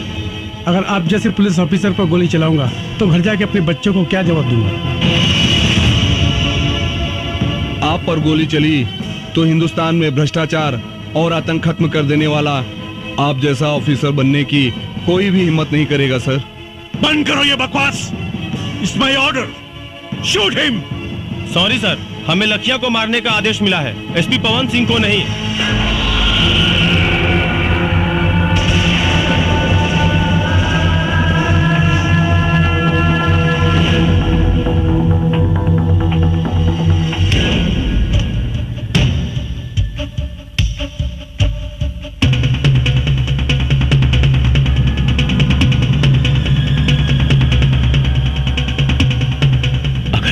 अगर आप जैसे पुलिस ऑफिसर पर गोली चलाऊंगा तो घर जाके अपने बच्चों को क्या जवाब दूंगा? आप पर गोली चली तो हिंदुस्तान में भ्रष्टाचार और आतंक खत्म कर देने वाला आप जैसा ऑफिसर बनने की कोई भी हिम्मत नहीं करेगा सर। बंद करो ये बकवास। It's my order, shoot him. Sorry sir, हमें लखिया को मारने का आदेश मिला है, एसपी पवन सिंह को नहीं।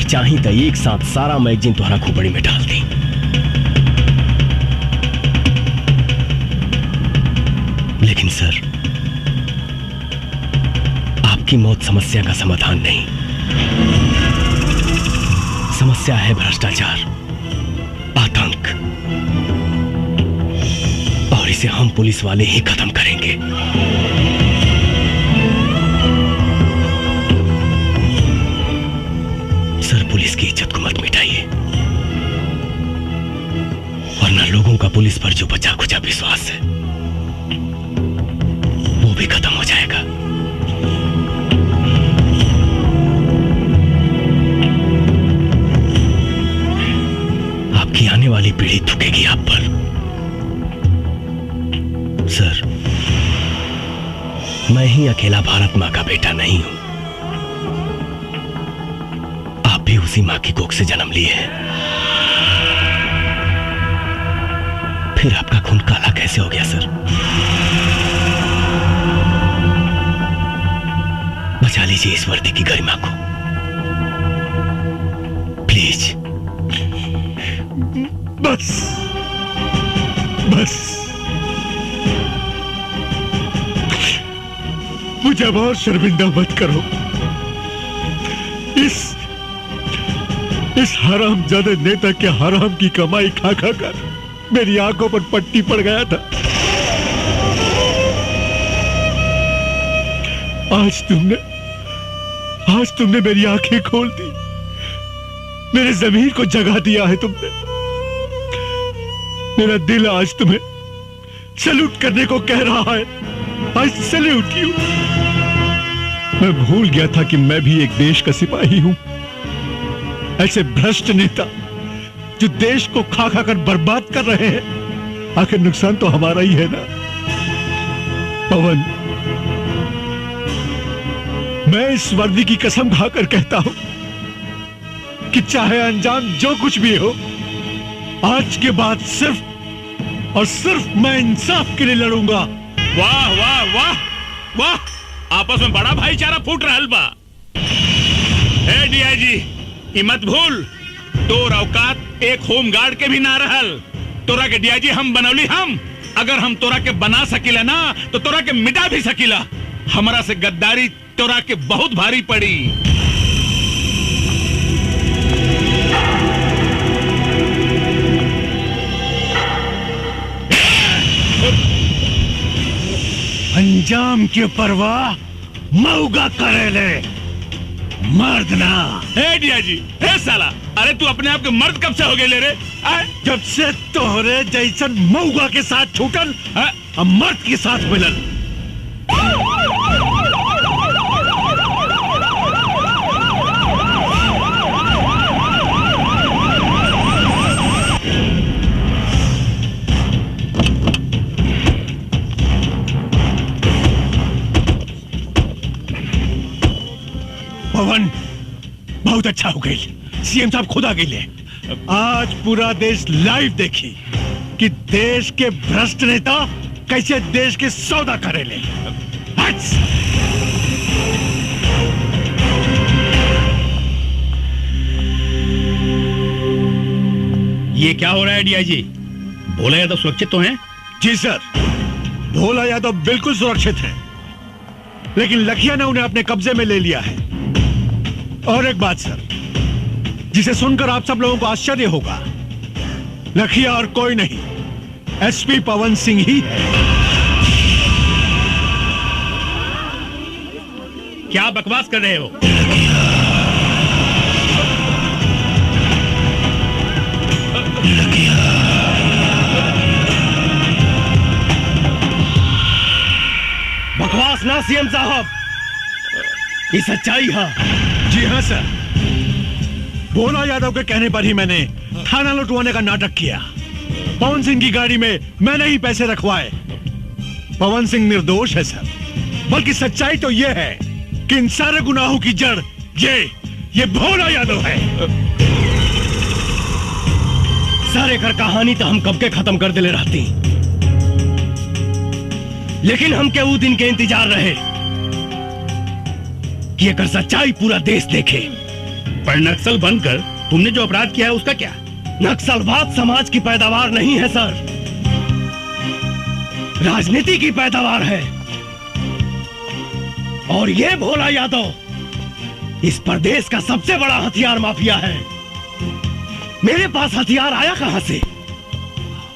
चाही तो एक साथ सारा मैगजीन तुम्हारा खोपड़ी में डाल दी। लेकिन सर, आपकी मौत समस्या का समाधान नहीं, समस्या है भ्रष्टाचार, आतंक, और इसे हम पुलिस वाले ही खत्म करेंगे। सर, पुलिस की इज्जत को मत मिटाइए, वरना लोगों का पुलिस पर जो बचा खुचा विश्वास है वो भी खत्म हो जाएगा। आपकी आने वाली पीढ़ी थूकेगी आप पर। सर, मैं ही अकेला भारत मां का बेटा नहीं हूं, आप भी उसी मां की कोख से जन्म लिए हैं। फिर आपका खून काला कैसे हो गया सर? बचा लीजिए इस वर्दी की गरिमा को, प्लीज। बस बस, मुझे अब और शर्मिंदा मत करो। इस हरामजादे नेता के हराम की कमाई खा खा कर मेरी आंखों पर पट्टी पड़ गया था। आज तुमने मेरी आंखें खोल दी, मेरे ज़मीर को जगा दिया है तुमने। मेरा दिल आज तुम्हें सैल्यूट करने को कह रहा है। आई सैल्यूट यू। मैं भूल गया था कि मैं भी एक देश का सिपाही हूं। ऐसे भ्रष्ट नेता जो देश को खा खा कर बर्बाद कर रहे हैं, आखिर नुकसान तो हमारा ही है ना। पवन, मैं इस वर्दी की कसम खाकर कहता हूं कि चाहे अंजाम जो कुछ भी हो, आज के बाद सिर्फ और सिर्फ मैं इंसाफ के लिए लड़ूंगा। वाह वाह वाह वाह, आपस में बड़ा भाईचारा फूट रहा बा। ए डीआईजी, ई मत भूल, तोर औकात एक होम गार्ड के भी ना रहल। तोरा के डीआईजी हम बनौली हम। अगर हम तोरा के बना सकीला ना तो तोरा के मिटा भी सकीला। हमारा से गद्दारी तोरा के बहुत भारी पड़ी। अंजाम की परवाह मऊगा करेले, मर्द ना। ए डीआईजी, ए साला, अरे तू अपने आप के मर्द कब से हो गए ले रे? जब से तोहरे जैसन मऊगा के साथ छूटल, अब मर्द के साथ मिलल। पवन, बहुत अच्छा हो गई। सीएम साहब खुद आ गए। आज पूरा देश लाइव देखी कि देश के भ्रष्ट नेता कैसे देश के सौदा करेले। ये क्या हो रहा है डीआईजी? भोला यादव सुरक्षित तो हैं? जी सर, भोला यादव बिल्कुल सुरक्षित है, लेकिन लखिया ने उन्हें अपने कब्जे में ले लिया है। और एक बात सर, जिसे सुनकर आप सब लोगों को आश्चर्य होगा, लखिया और कोई नहीं, एसपी पवन सिंह ही है। क्या बकवास कर रहे हो? बकवास ना सीएम साहब, ये सच्चाई है। जी हाँ सर, भोला यादव के कहने पर ही मैंने थाना लुटवाने का नाटक किया। पवन सिंह की गाड़ी में मैंने ही पैसे रखवाए। पवन सिंह निर्दोष है सर, बल्कि सच्चाई तो यह है कि इन सारे गुनाहों की जड़ ये भोला यादव है। सारे घर कहानी तो हम कब के खत्म कर दिले रहती, लेकिन हम के वो दिन के इंतजार रहे कि अगर सच्चाई पूरा देश देखे। पर नक्सल बनकर तुमने जो अपराध किया है उसका क्या? नक्सलवाद समाज की पैदावार नहीं है सर, राजनीति की पैदावार है। और ये भोला यादव इस प्रदेश का सबसे बड़ा हथियार माफिया है। मेरे पास हथियार आया कहां से?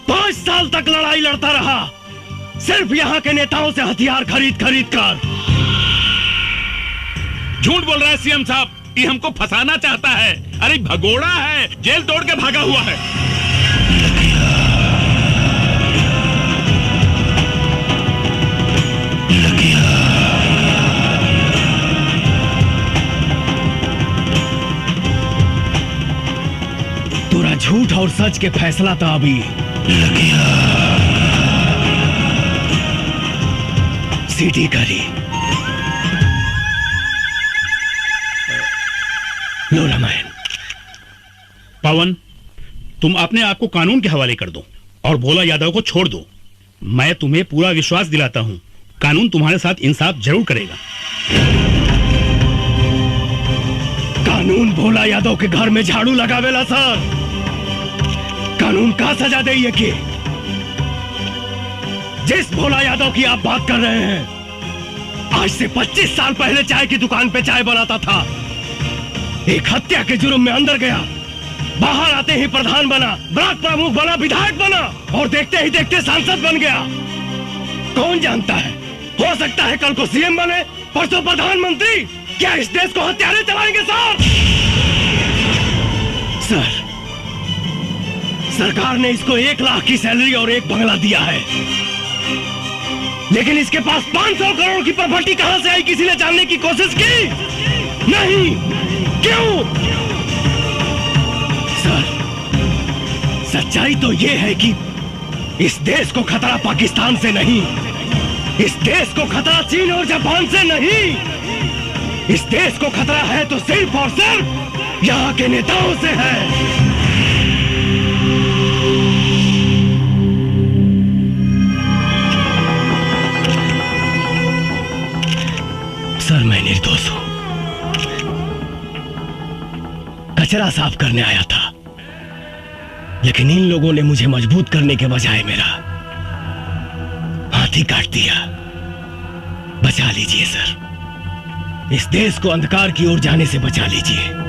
5 साल तक लड़ाई लड़ता रहा, सिर्फ यहाँ के नेताओं से हथियार खरीद कर। झूठ बोल रहा है सीएम साहब, ये हमको फंसाना चाहता है। अरे भगोड़ा है, जेल तोड़ के भागा हुआ है। पूरा झूठ और सच के फैसला था अभी। सीटी करी लो रामायण। पवन, तुम अपने आप को कानून के हवाले कर दो और भोला यादव को छोड़ दो। मैं तुम्हें पूरा विश्वास दिलाता हूं, कानून तुम्हारे साथ इंसाफ जरूर करेगा। कानून भोला यादव के घर में झाड़ू लगावेला सर। कानून का सजा दे ये कि जिस भोला यादव की आप बात कर रहे हैं, आज से 25 साल पहले चाय की दुकान पे चाय बनाता था। एक हत्या के जुर्म में अंदर गया, बाहर आते ही प्रधान बना, ब्लॉक प्रमुख बना, विधायक बना और देखते ही देखते सांसद बन गया। कौन जानता है, हो सकता है कल को सीएम बने, परसों प्रधानमंत्री। क्या इस देश को हत्यारे चलाएंगे सर? सरकार ने इसको 1 लाख की सैलरी और 1 बंगला दिया है, लेकिन इसके पास 500 करोड़ की प्रॉपर्टी कहां से आई, किसी ने जानने की कोशिश की? नहीं। क्यों? सर, सच्चाई तो यह है कि इस देश को खतरा पाकिस्तान से नहीं, इस देश को खतरा चीन और जापान से नहीं, इस देश को खतरा है तो सिर्फ और सिर्फ यहाँ के नेताओं से है। सर, मैं निर्दोष हूं, कचरा साफ करने आया था, लेकिन इन लोगों ने मुझे मजबूत करने के बजाय मेरा हाथ ही काट दिया। बचा लीजिए सर, इस देश को अंधकार की ओर जाने से बचा लीजिए।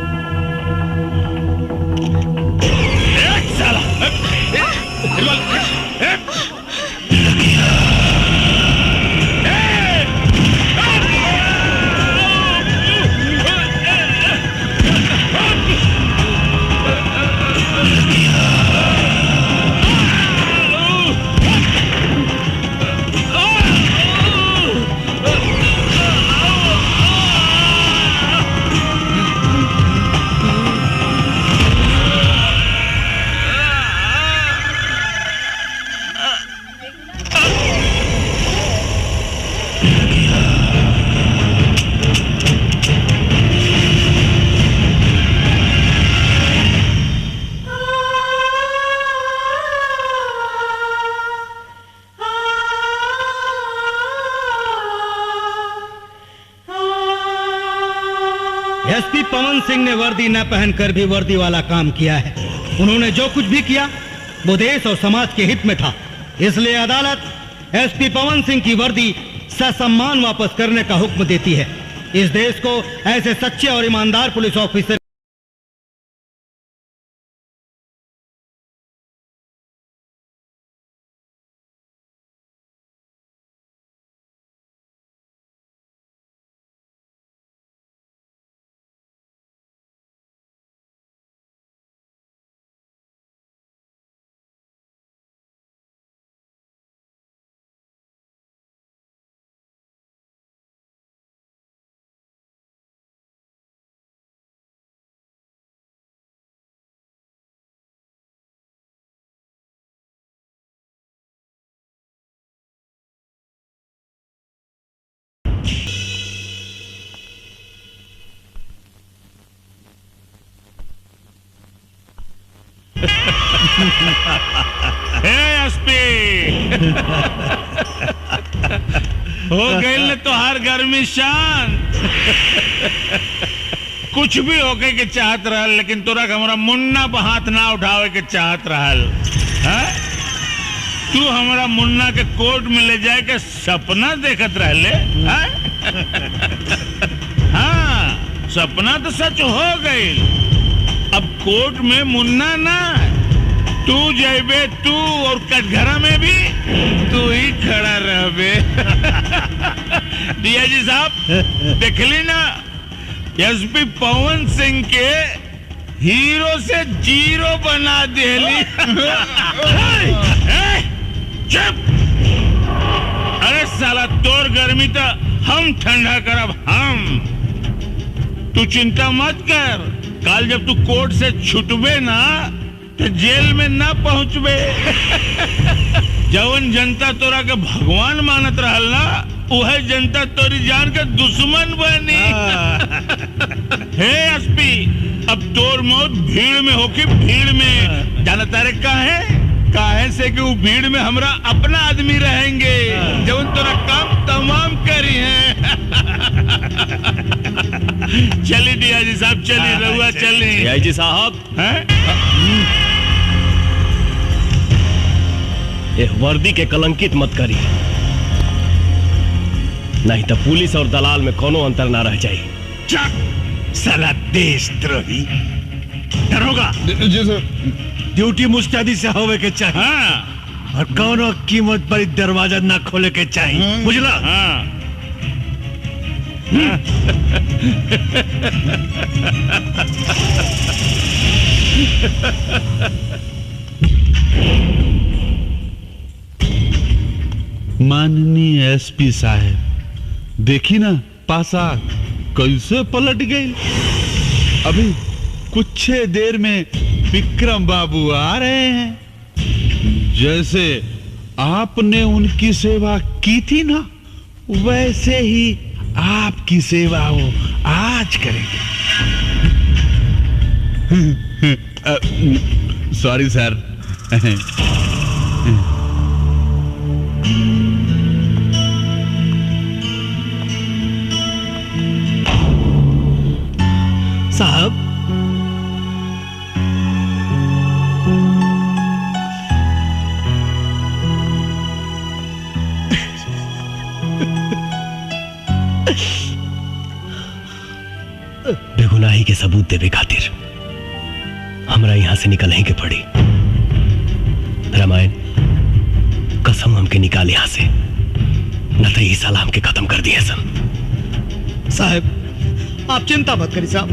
एसपी पवन सिंह ने वर्दी न पहनकर भी वर्दी वाला काम किया है। उन्होंने जो कुछ भी किया वो देश और समाज के हित में था। इसलिए अदालत एसपी पवन सिंह की वर्दी ससम्मान वापस करने का हुक्म देती है। इस देश को ऐसे सच्चे और ईमानदार पुलिस ऑफिसर हो गई तो हर गर्मी शांत। कुछ भी होके के चाहत रहल, लेकिन तोरा हमारा मुन्ना पर हाथ ना उठावे के चाहत रहल। तू हमारा मुन्ना के कोर्ट में ले जाए के सपना देखत रहले। सपना तो सच हो गई। अब कोर्ट में मुन्ना ना, तू जैबे तू, और कटघरा में भी तू ही खड़ा रहबे। डीआईजी साहब देखली ना, एसपी पवन सिंह के हीरो से जीरो बना देली। चुप! अरे साला तोर गर्मी तो हम ठंडा करब हम। तू चिंता मत कर, कल जब तू कोर्ट से छुटबे ना तो जेल में ना पहुंचबे। जवन जनता तोरा के भगवान मानत रहल ना, वह जनता तोरी जान के दुश्मन बनी। हे एसपी, अब तोर मौत भीड़ में होके भीड़ में। जाना तारे काहे से कि वो भीड़ में हमरा अपना आदमी रहेंगे, जवन तोरा काम तमाम करी है। चली डीआईजी साहब, चली रहुआ, चली डीआईजी साहब। ये वर्दी के कलंकित मत करी, नहीं तो पुलिस और दलाल में कोनो अंतर ना रह जाए। साला देशद्रोही। दरोगा जी सर, ड्यूटी मुस्तैदी से होवे के चाहिए। हाँ। और कौनो कीमत पर दरवाजा ना खोले के चाहिए, बुझला? हाँ। माननीय एसपी साहब, देखी ना पासा कैसे पलट गई। अभी कुछ देर में विक्रम बाबू आ रहे हैं। जैसे आपने उनकी सेवा की थी ना, वैसे ही आपकी सेवा वो आज करेंगे। सॉरी सर। साहब, बेगुनाही के सबूत देवे खातिर हमरा यहां से निकल के पड़ी। रामायण, कसम हमके निकाल यहां से, न तो ये साला हमके खत्म कर दिए सन। साहब आप चिंता मत करिए साहब,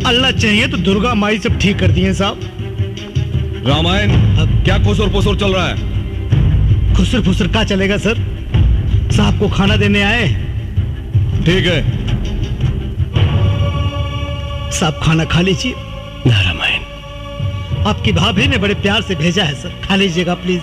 अल्लाह चाहिए तो दुर्गा माई सब ठीक कर दिए साहब। रामायण, क्या खुसर फुसर चल रहा है? खुसर फुसर क्या चलेगा सर, साहब को खाना देने आए। ठीक है साहब, खाना खा लीजिए। ना रामायण, आपकी भाभी ने बड़े प्यार से भेजा है सर, खा लीजिएगा प्लीज।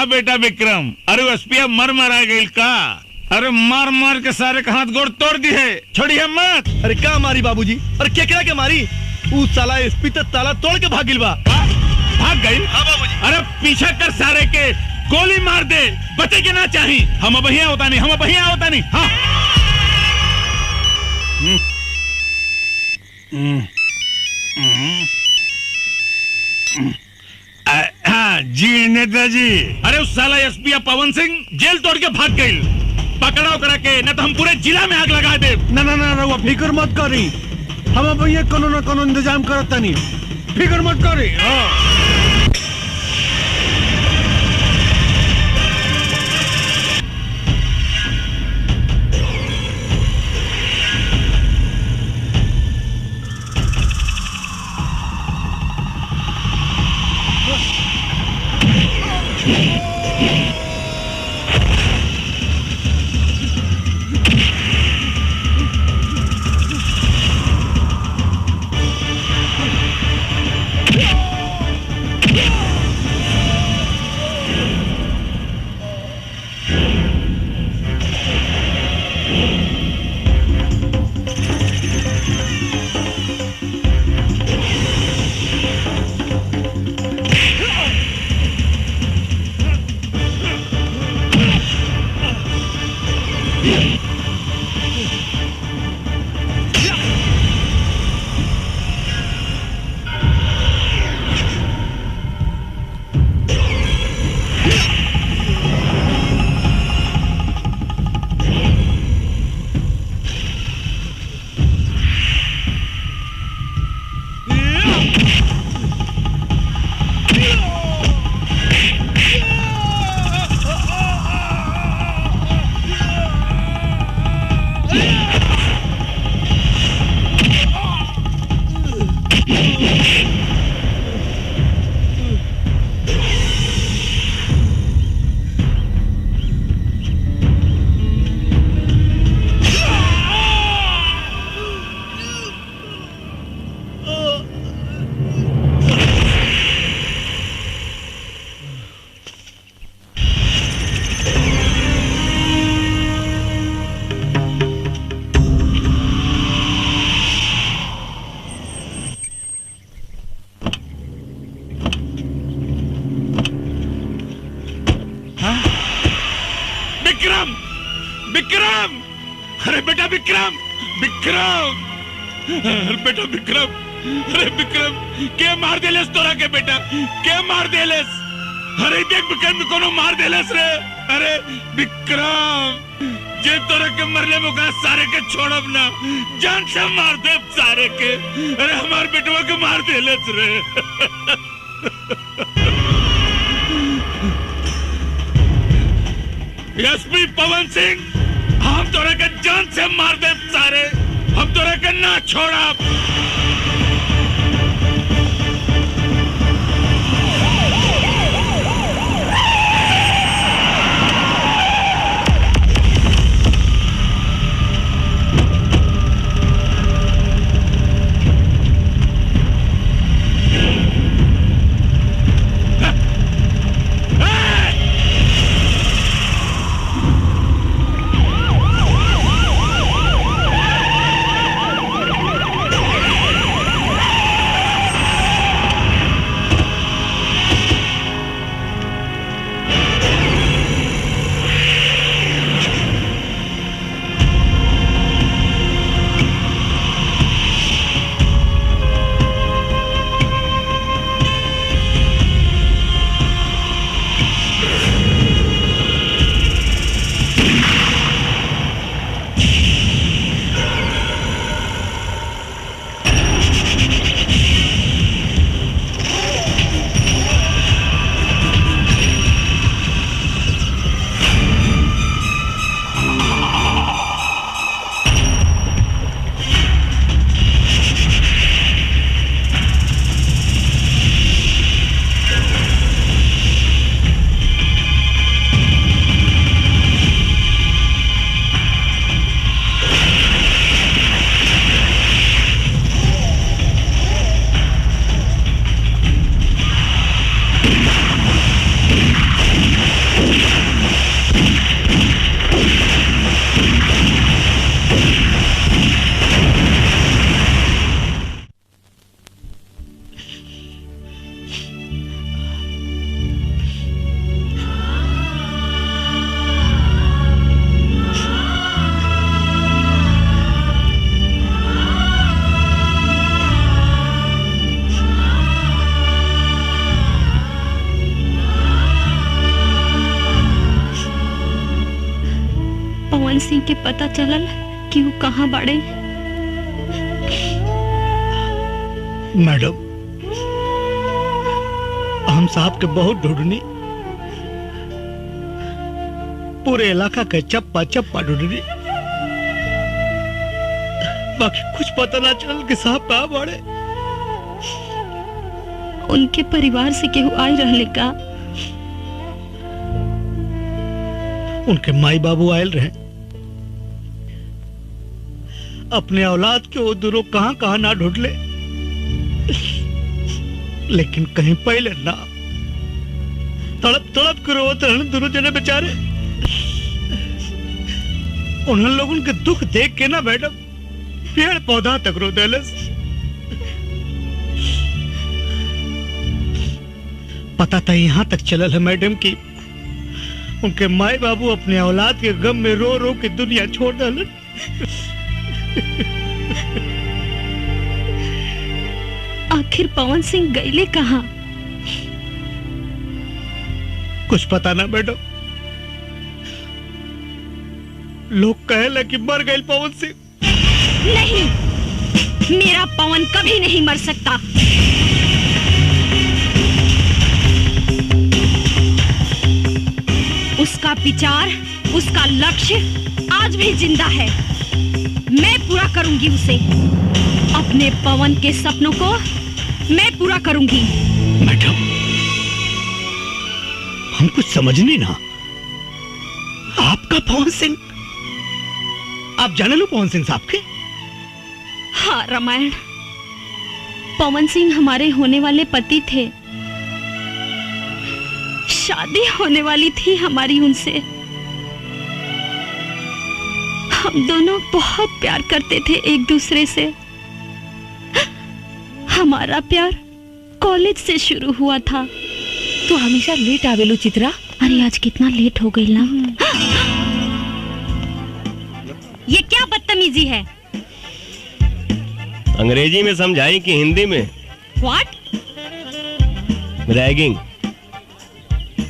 बेटा विक्रम, अरे एसपी मर आ गई का? अरे मार मार के सारे का हाथ गोड़ तोड़ दी है, छोड़ी है मत। अरे क्या मारी बाबूजी, अरे क्या क्या मारी? उस साला एसपी तो ताला तोड़ के भागिल बा। भाग गई? हाँ बाबूजी। अरे पीछा कर सारे के, गोली मार दे, बचे के ना चाहिए। हम अब यहाँ होता नहीं, हम अब यहाँ होता नहीं। हाँ हाँ जी नेताजी। अरे उस साला एसपी पवन सिंह जेल तोड़ के भाग गई, पकड़ाओ करा के, न तो हम पूरे जिला में आग लगा दे। ना ना ना रहुआ फिक्र मत करी, हम अब ये कोनो न कोनो इंतजाम करता नहीं, फिक्र मत करी। विक्रम, विक्रम, अरे बेटा विक्रम, विक्रम, अरे बेटा विक्रम, अरे विक्रम, के मार देलेस तोरा के बेटा, के मार देलेस? अरे देख विक्रम कोनो मार देलेस रे। अरे विक्रम, जे तोरा के मरले में ओकरा सारे के छोड़ब ना, जान से मार दे सारे के। अरे हमार बेटवा के मार देलेस रे। एसपी पवन सिंह, हम तोरा के जान से मार दे सारे, हम तोरा के ना छोड़ा। पवन सिंह के पता चलल कि वो कहाँ बाड़े? मैडम, हम साहब के बहुत ढूंढनी, पूरे इलाका के चप्पा चप्पा ढूंढनी, बाकी कुछ पता ना चल कि साहब कहाँ बाड़े। उनके परिवार से केहू आई रहले का? उनके माई बाबू आयल रहे, अपने औलाद के वो दोनों कहां कहां ना ढूंढ ले, लेकिन कहीं पहले ना। तड़प तड़प कर रोते हैं दोनों जने बेचारे। उन लोगों के दुख देख के ना मैडम पेड़ पौधा तक रो देलस। पता था यहां तक चलल है मैडम कि उनके माए बाबू अपने औलाद के गम में रो रो के दुनिया छोड़ डालन। आखिर पवन सिंह गईले कहाँ? कुछ पता ना मैडम, लोग कहे कि मर गए पवन सिंह। नहीं, मेरा पवन कभी नहीं मर सकता। उसका विचार, उसका लक्ष्य आज भी जिंदा है। मारूंगी उसे। अपने पवन के सपनों को मैं पूरा करूंगी। मैडम, हम कुछ समझ नहीं ना। आपका पवन सिंह, आप जाने लो पवन सिंह साहब के? हाँ रामायण, पवन सिंह हमारे होने वाले पति थे। शादी होने वाली थी हमारी उनसे। हम दोनों बहुत प्यार करते थे एक दूसरे से। हमारा प्यार कॉलेज से शुरू हुआ था। तो हमेशा लेट आवेलो चित्रा। अरे आज कितना लेट हो गई ना। ये क्या बदतमीजी है? अंग्रेजी में समझाई कि हिंदी में? व्हाट? रैगिंग,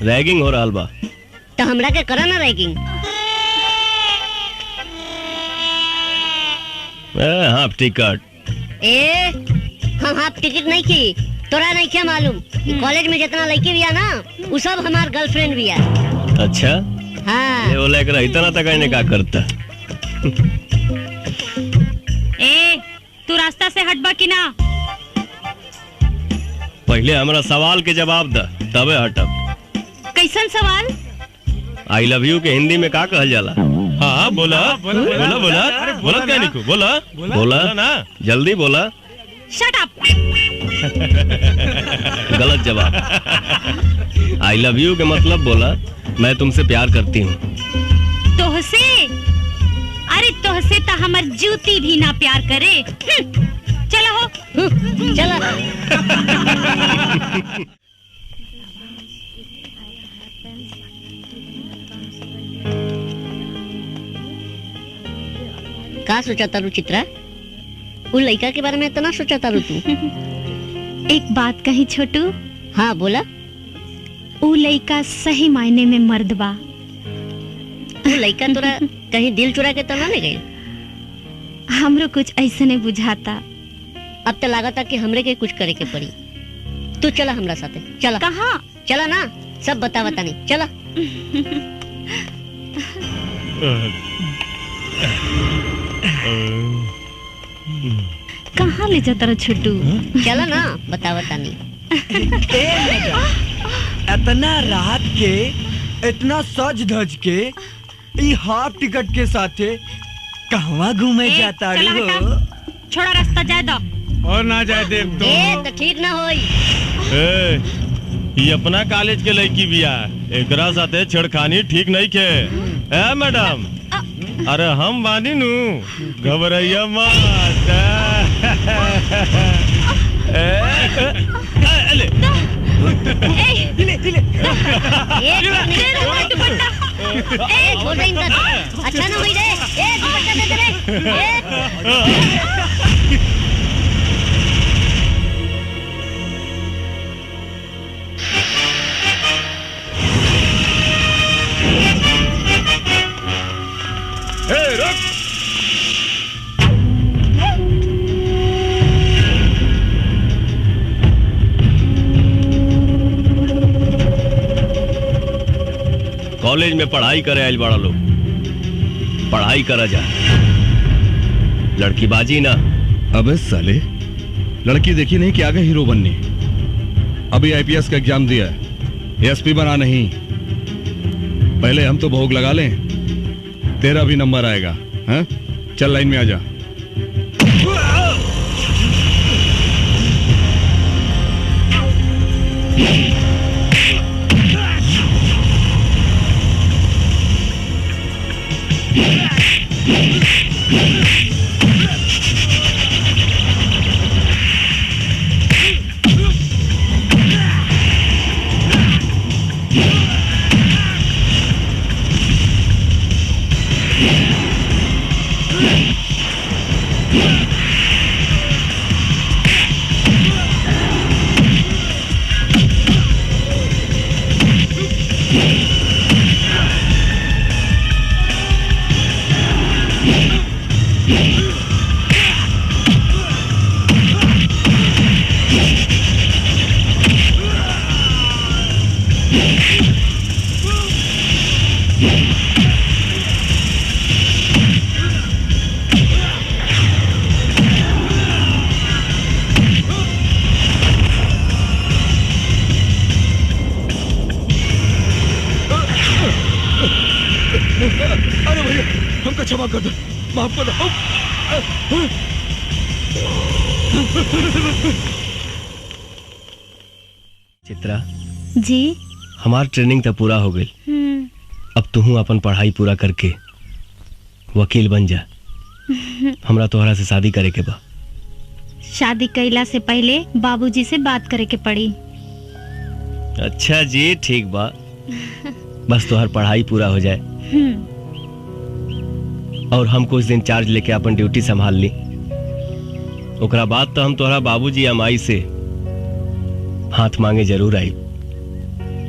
रैगिंग हो रहल बा। तो हमरा के करा ना रैगिंग। Half ticket. हम हाफ टिकट नहीं की। तोरा नहीं क्या मालूम? कॉलेज में जितना लड़की भी है ना, वो सब हमार गर्लफ्रेंड भी है। अच्छा हाँ। ये बोला कर इतना तक इन्हें क्या करता? तू रास्ता से हटबा कि ना? पहले हमारा सवाल के जवाब द, तबे हटब। कैसन सवाल? आई लव यू के हिंदी में का कहल जाला? हाँ बोला बोला बोला बोला बोला क्या निको बोला बोला ना, जल्दी बोला। Shut up. गलत जवाब। आई लव यू के मतलब बोला मैं तुमसे प्यार करती हूँ। तोहसे? अरे तोहसे तो हमर जूती भी ना प्यार करे। चलो हो। चलो। का सोचा तारू चित्रा? वो लड़का के बारे में इतना सोचा तारू तू? एक बात कही छोटू। हाँ बोला। वो लड़का सही मायने में मर्द बा। वो लड़का तोरा कहीं दिल चुरा के तो ना ले गई? हमरो कुछ ऐसे नहीं बुझाता। अब तो लगा था कि हमरे के कुछ करे के पड़ी। तू चला हमरा साथे। चला। कहाँ? चला ना, सब बता नहीं। चला। कहाँ ले जाता रहा छोटू? चला ना, बता नहीं। इतना रात के, इतना सज धज के, ई हाफ टिकट के साथे कहवा घूमे जाता हो? छोड़ा रास्ता जाए दो। और ना जाए दे तो ठीक ना होई। ये अपना कॉलेज के लड़की बिया, एकरा साथे छेड़खानी ठीक नहीं के। ए मैडम, अरे हम बानी नू, घबराइया मत। अच्छा ना हुई रे। रुक। कॉलेज में पढ़ाई करे आइल बड़ा लोग, पढ़ाई करा जा, लड़की बाजी ना। अबे साले, लड़की देखी नहीं कि आगे हीरो बनने। अभी आईपीएस का एग्जाम दिया है, एसपी बना नहीं। पहले हम तो भोग लगा लें, तेरा भी नंबर आएगा। हाँ? चल लाइन में आ जा। माफ कर दो, माफ कर दो। चित्रा जी। हमार ट्रेनिंग तो पूरा हो गई। अब तू अपन पढ़ाई पूरा करके वकील बन जा। हमरा तोहरा से शादी करे के बा। शादी कैला से पहले बाबूजी से बात करे के पड़ी। अच्छा जी, ठीक बा। बस तोहर पढ़ाई पूरा हो जाए और हम कुछ दिन चार्ज लेके अपन ड्यूटी संभाल ली। ओकरा बाद तो हम तोहरा बाबूजी या माई से हाथ मांगे जरूर आई।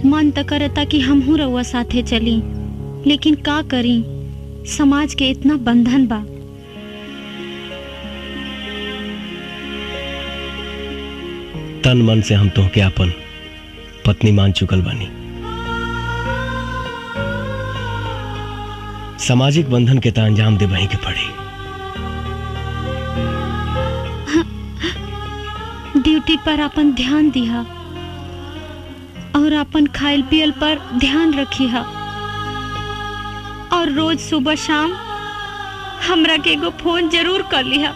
मन तो करता कि हम हूँ रउआ साथे चली, लेकिन का करी, समाज के इतना बंधन बा। तन मन से हम तोहके अपन पत्नी मान चुकल बानी। सामाजिक बंधन के अंजाम दे वहीं के पड़ी। ड्यूटी पर अपन ध्यान दिहा और अपन खाइल पियल पर ध्यान रखिहा और रोज सुबह शाम हमरा के एगो फोन जरूर कर लिहा।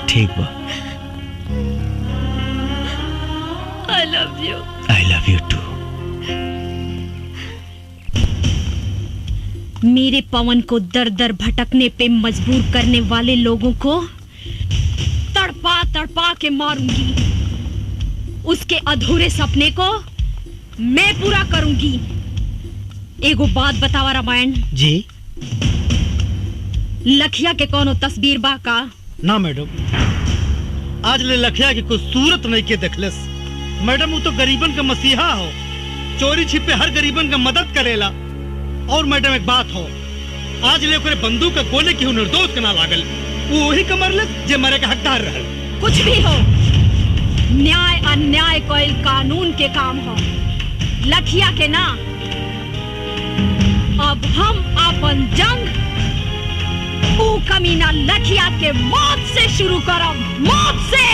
ठीक बा। I love you. I love you too. मेरे पवन को दर दर भटकने पे मजबूर करने वाले लोगों को तड़पा तड़पा के मारूंगी। उसके अधूरे सपने को मैं पूरा करूंगी। एगो बात बतावा रामायण जी। लखिया के कोनो तस्वीर बा का? ना मैडम, आज ले लखिया की कुछ सूरत नहीं के देखलस। मैडम वो तो गरीबन का मसीहा हो, चोरी छिपे हर गरीबन का मदद करेला। और मैडम एक बात हो, आज ले ओकरे बंदूक का गोले की निर्दोष के ना लागल, वो वही कमरलस जे मरे का हकदार रहल। कुछ भी हो, न्याय अन्याय कोई कानून के काम हो। लखिया के ना, अब हम अपन जंग ऊ कमीना लखिया के मौत से शुरू करब, मौत से।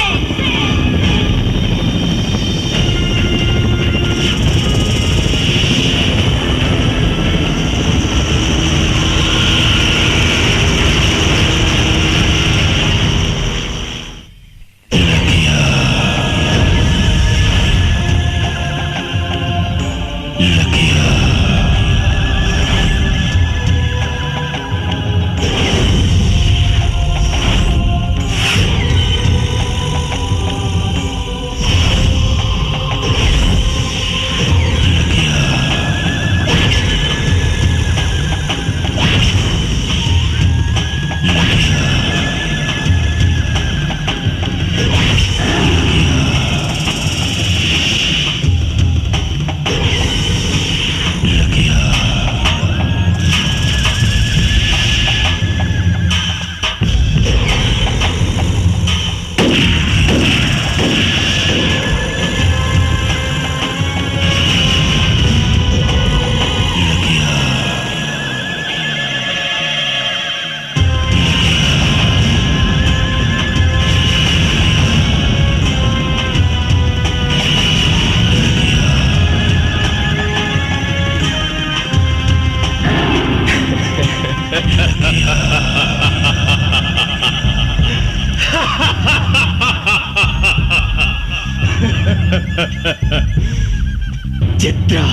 चित्रा,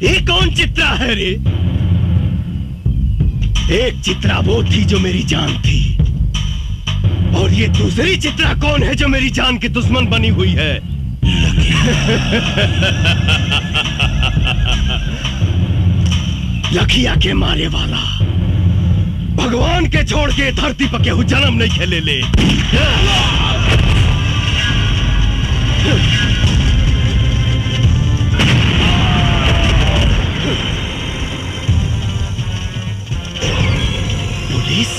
ये कौन चित्रा है रे? एक चित्रा वो थी जो मेरी जान थी, और ये दूसरी चित्रा कौन है जो मेरी जान की दुश्मन बनी हुई है? लखिया के मारे वाला भगवान के छोड़ के धरती पर केहू जन्म नहीं खेले ले। पुलिस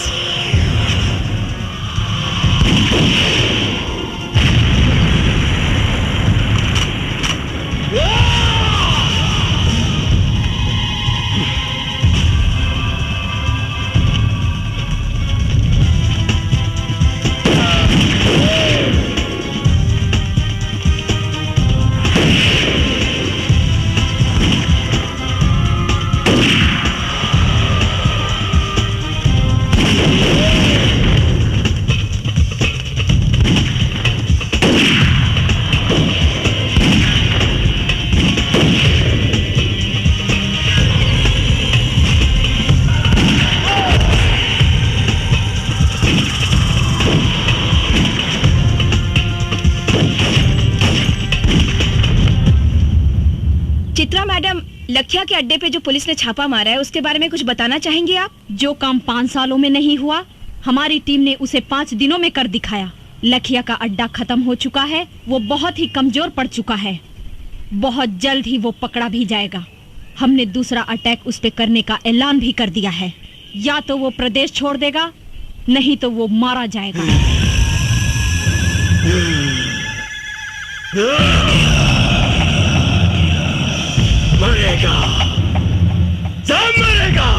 लखिया के अड्डे पे जो पुलिस ने छापा मारा है उसके बारे में कुछ बताना चाहेंगे आप? जो काम 5 सालों में नहीं हुआ, हमारी टीम ने उसे 5 दिनों में कर दिखाया। लखिया का अड्डा खत्म हो चुका है, वो बहुत ही कमजोर पड़ चुका है। बहुत जल्द ही वो पकड़ा भी जाएगा। हमने दूसरा अटैक उस पे करने का ऐलान भी कर दिया है। या तो वो प्रदेश छोड़ देगा, नहीं तो वो मारा जाएगा। मरेगा, सब मरेगा।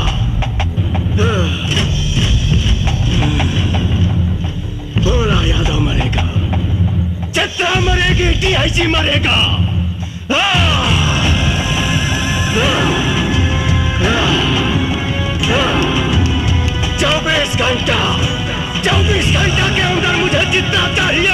भोला यादव मरेगा, चित्रा मरेगी, DIG मरेगा। 24 घंटा के अंदर मुझे चित्रा चाहिए।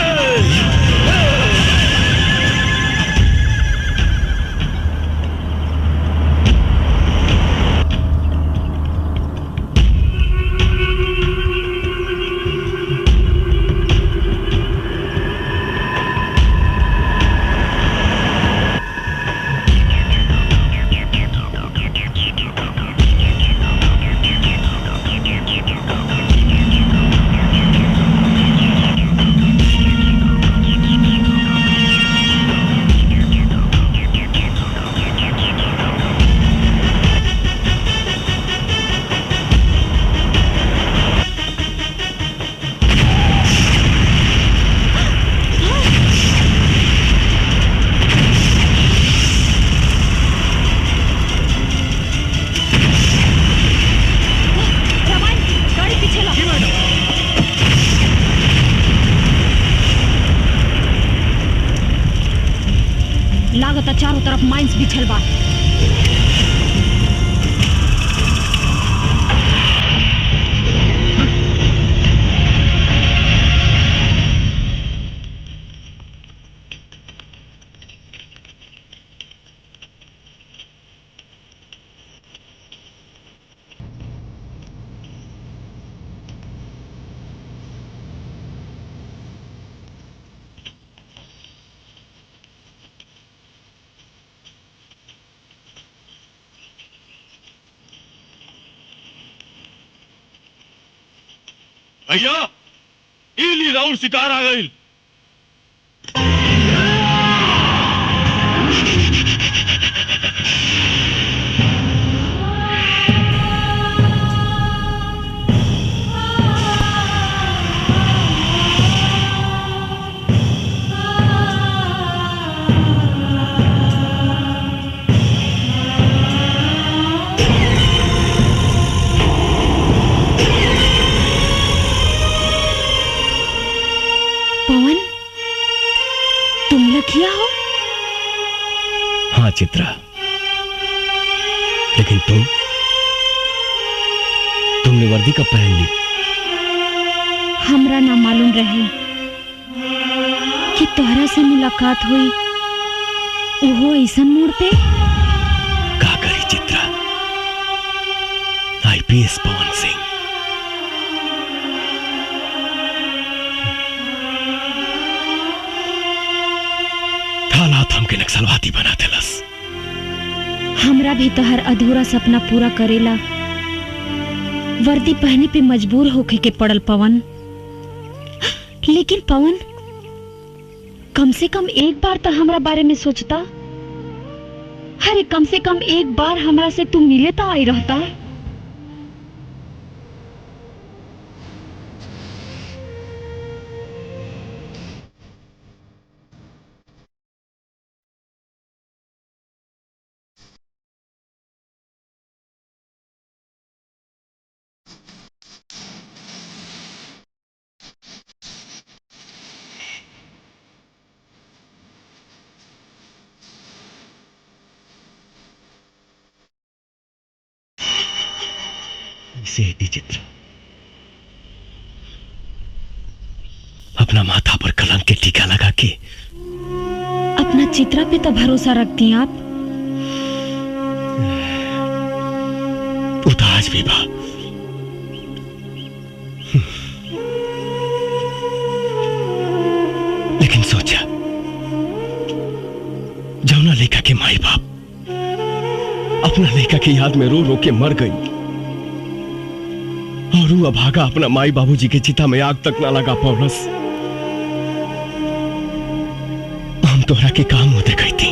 चारों तरफ माइंस बिछल बा। भैया इली राउंड सितार आ गई। चित्रा, लेकिन तुमने वर्दी कब पहन ली? हमरा ना मालूम रहे कि तोहरा से मुलाकात हुई वो ऐसा मोड़ पे। का करी चित्रा, IPS पवन सिंह हालात हमके नक्सलवादी बना देलस। हमरा भी तो हर अधूरा सपना पूरा करेला वर्दी पहने पे मजबूर होके के पड़ल पवन। लेकिन पवन, कम से कम एक बार तो हमरा बारे में सोचता। अरे कम से कम एक बार हमरा से तू मिले तो आई रहता। चित्र अपना माथा पर कलंक के टीका लगा के अपना चित्रा पे तो भरोसा रखती हैं आप। उदास भी बा, लेकिन सोचा जौना लेखा के माई बाप अपना लड़का की याद में रो रो के मर गई और वो अभागा अपना माई बाबूजी के चिता में आग तक ना लगा पौलस। हम तोहरा के काम होते गई थी,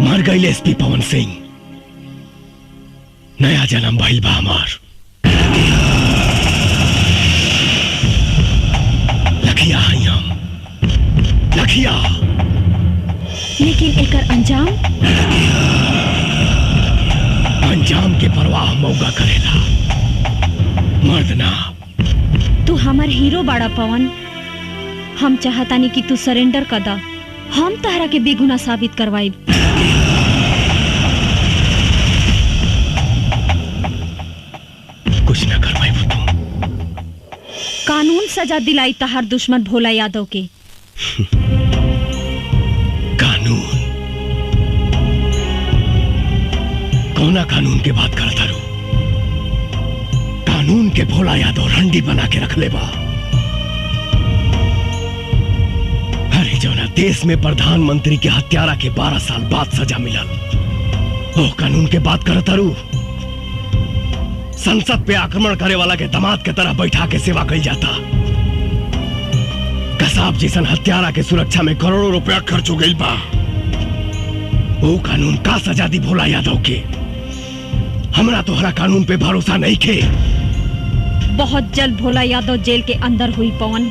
मर गई एसपी पवन सिंह। नया जन्म भइल बा हमार। लखिया हई हम, लखिया। लेकिन एकर अंजाम के परवाह मौका करेला, मर्द ना। तू हमार हीरो बाड़ा पवन। हम चाहतानी कि तू सरेंडर कर दा, हम तहरा के बेगुनाह साबित करवाई। कुछ ना करवाई वो तुम। कानून सजा दिलाई तहार दुश्मन भोला यादव के। कानून? कौना कानून के बात करता रू? कानून के भोला यादव रंडी बना के रख ले बा। अरे जौना देश में प्रधानमंत्री के हत्यारा के 12 साल बाद सजा मिलल, ओ कानून के बात करता रू? संसद पे आक्रमण करे वाला के दामाद के तरह बैठा के सेवा कई जाता। कसाब जैसन हत्यारा के सुरक्षा में करोड़ों रुपया खर्च हो गई बा। वो कानून का सजा दी भोला यादव के? हमरा तोहरा कानून पे भरोसा नहीं खे। बहुत जल्द भोला यादव जेल के अंदर हुई पवन।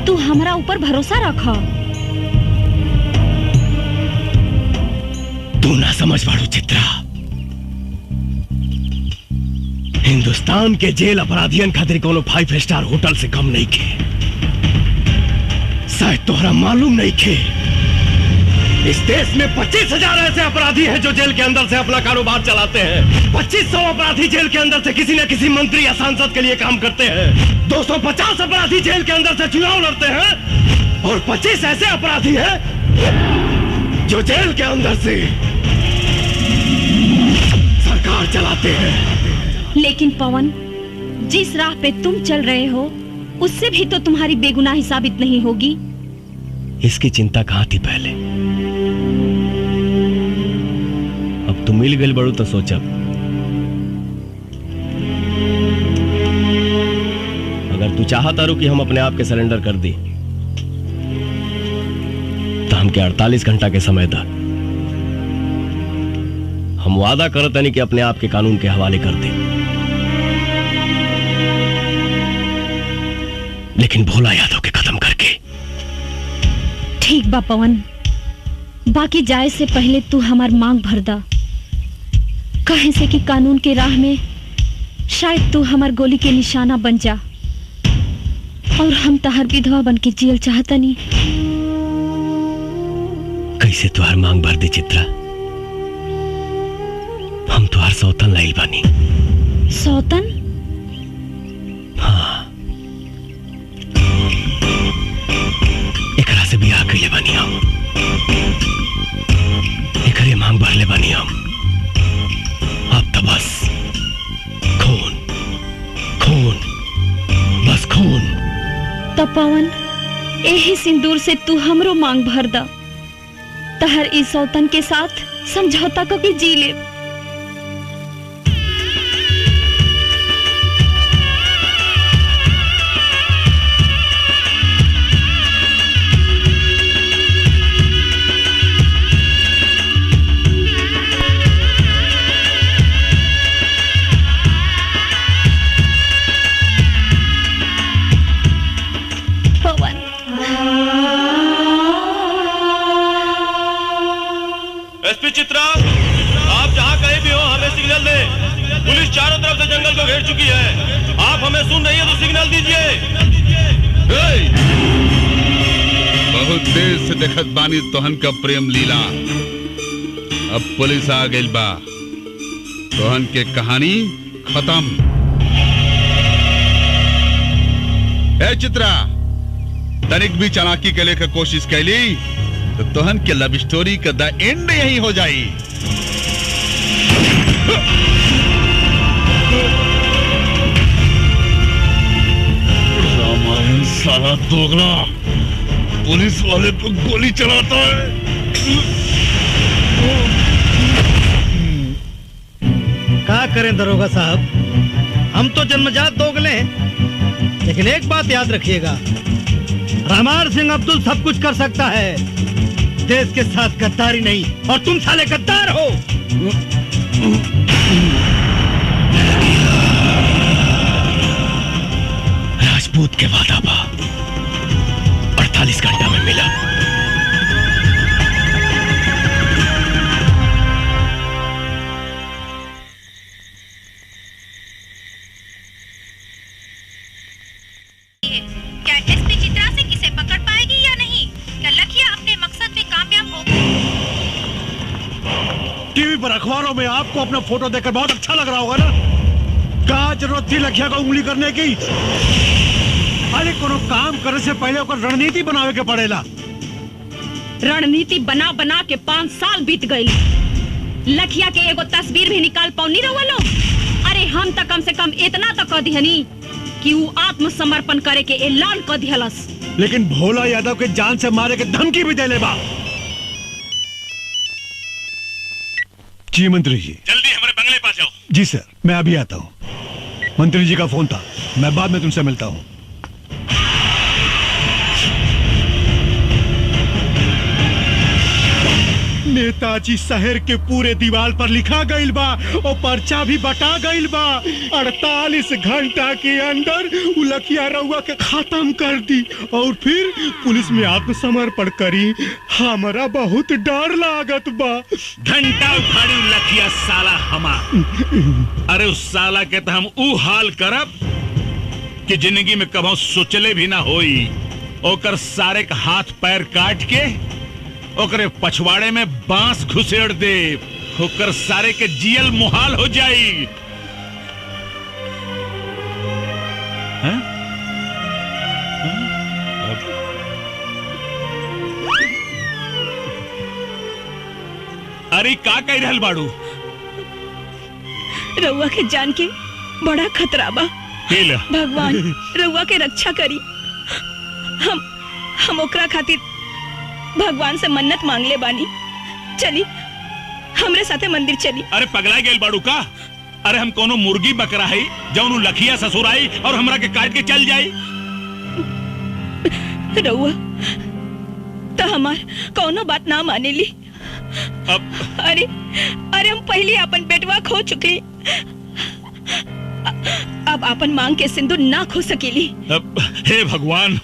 तू हमरा ऊपर भरोसा रखा। तू ना समझ पाड़ू चित्रा। हिंदुस्तान के जेल अपराधियन खातिर कोनो 5 स्टार होटल से कम नहीं खे। शायद तोहरा मालूम नहीं खे, इस देश में 25,000 ऐसे अपराधी हैं जो जेल के अंदर से अपना कारोबार चलाते हैं। 2500 अपराधी जेल के अंदर से किसी न किसी मंत्री या सांसद के लिए काम करते हैं। 250 अपराधी जेल के अंदर से चुनाव लड़ते हैं और 25 ऐसे अपराधी हैं जो जेल के अंदर से सरकार चलाते हैं। लेकिन पवन, जिस राह पे तुम चल रहे हो उससे भी तो तुम्हारी बेगुनाही साबित नहीं होगी। इसकी चिंता कहां थी पहले? अब तुम मिल गई बड़ू तो सोचब। अगर तू चाहता रू कि हम अपने आप के सरेंडर कर दी तो हमके 48 घंटा के समय दा। हम वादा करते नहीं कि अपने आप के कानून के हवाले कर दे। लेकिन भोला यादव के खत्म करके। ठीक बा पवन, बाकी जाए से पहले तू हमार मांग भर दा। कहे से कि कानून के राह में शायद तू हमार गोली के निशाना बन जा और हम तहार विधवा बन के जियल चाहता नहीं। कैसे तुहार मांग भर दे चित्रा? हम तुहार सौतन लाइल बानी। सौतन? हाँ, एकरा से बियाह कइले बानी हम। एकरे मांग भर ले बानी हम। अब तो बस खून, खून, बस खून। तो पवन, यही सिंदूर से तू हमरो मांग भर दा। तहर इस सौतन के साथ समझौता करके जी ले। एसपी चित्रा, आप जहां कहीं भी हो हमें सिग्नल दें। पुलिस चारों तरफ से जंगल को घेर चुकी है। आप हमें सुन रही है तो सिग्नल दीजिए। बहुत देर से देखत बानी तोहन का प्रेम लीला। अब पुलिस आ गई बा। तोहन के कहानी खत्म। ए चित्रा, तनिक भी चालाकी के लेकर कोशिश कैली तो तोहन के लव स्टोरी का द एंड यही हो जाई। रामायण साला दोगला पुलिस वाले पर गोली चलाता है। हैं दरोगा साहब, हम तो जन्मजात दोगले हैं, लेकिन एक बात याद रखिएगा, रामार सिंह अब्दुल सब कुछ कर सकता है, देश के साथ गद्दारी नहीं, और तुम साले गद्दार हो। राजपूत के वादा बा 48 घंटा में मिला। क्या एसपी चित्रा सिंह इसे पकड़ पाएगी या नहीं? क्या लखिया अपने मकसद में कामयाब होगा? टीवी पर अखबारों में आपको अपना फोटो देखकर बहुत अच्छा लग रहा होगा ना? क्या जरूरत थी लखिया को उंगली करने की? अरे कोनो काम करे से पहले ओकर रणनीति बनावे के पड़ेला। रणनीति बना बना के 5 साल बीत गई। लखिया के एगो तस्वीर भी निकाल पाऊनी रहुआ लोग। अरे हम तो कम से कम इतना तो कह दिहनी कि वो आत्मसमर्पण करे के ऐलान कर दिहलस। लेकिन भोला यादव के जान से मारे के धमकी भी देले बा। जी मंत्री जी, जल्दी हमारे बंगले पास जाओ। जी सर, मैं अभी आता हूँ। मंत्री जी का फोन था, मैं बाद में तुमसे मिलता हूँ। नेताजी शहर के पूरे दीवार पर लिखा गईल बा और पर्चा भी बटा गईल बा। 48 घंटा के अंदर लखिया रउआ के खत्म कर दी और फिर पुलिस में आत्मसमर्पण करी। हमारा बहुत डर लागत बा। घंटा उखाड़ी लखिया साला हमार। अरे उस साला के तो हम ऊ हाल करब कि जिंदगी में कभी सोचले भी ना होई। ओकर सारे का हाथ पैर काट के ओकरे पछवाड़े में बांस घुसेड़ दे। ओकर सारे के जियल मुहाल हो जाई। हाँ? अरे का कह रहल बाड़ू? रउआ के जान के बड़ा खतरा बा। भगवान रउआ के रक्षा करी। हम ओकरा खातिर भगवान से मन्नत मांग ले बानी। चली हमरे साथे मंदिर चली। अरे पगला गेल बाड़ू का? अरे हम कोनो मुर्गी बकरा है जौन लखिया ससुर आई और हमरा के काट के चल जाई। रउआ तो हमार कोनो बात ना माने ली। अरे हम पहले अपन बेटवा खो चुके, अब अपन मांग के सिंदूर ना खो सकेली। हे भगवान।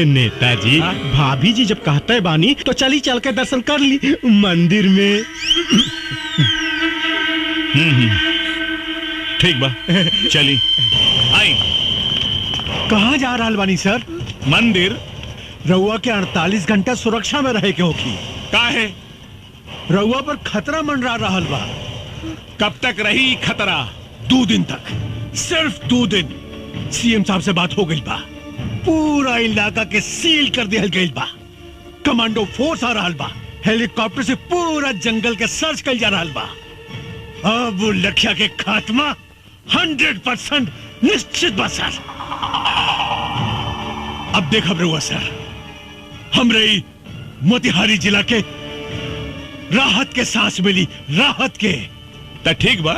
नेताजी, भाभी जी जब कहते बानी तो चली चल के दर्शन कर ली मंदिर में। ठीक बा, चली आई। कहाँ जा रहा बानी सर? मंदिर। रउआ के 48 घंटा सुरक्षा में रहे के होगी। काहे? रउआ पर खतरा मंडरा रहल बा। कब तक रही खतरा? 2 दिन तक, सिर्फ 2 दिन। सीएम साहब से बात हो गई बा, पूरा इलाका के सील कर दिया गई बा। कमांडो फोर्स आ रहा बा, हेलीकॉप्टर से पूरा जंगल के सर्च कर जा रहा बा। अब वो लखिया के खात्मा 100% निश्चित बा सर। अब देखा रहुआ सर, हमरे मोतिहारी जिला के राहत के सांस मिली, राहत के। तो ठीक बा,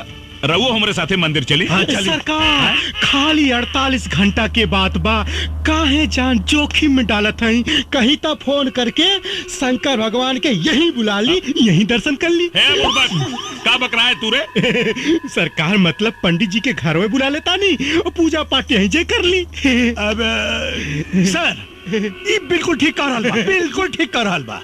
रवो हमारे साथे मंदिर चली। हाँ, सरकार खाली 48 घंटा के बाद बा, काहे जान जोखिम में डालत हई। कहीं तो फोन करके शंकर भगवान के यहीं बुला ली, यहीं दर्शन कर ली। का बकरा है तू रे? सरकार मतलब पंडित जी के घर में बुला लेता नहीं और पूजा पाठ यहीं जे कर ली। अब सर ये बिल्कुल ठीक कर रहा बा, बिल्कुल ठीक कर रहा बा।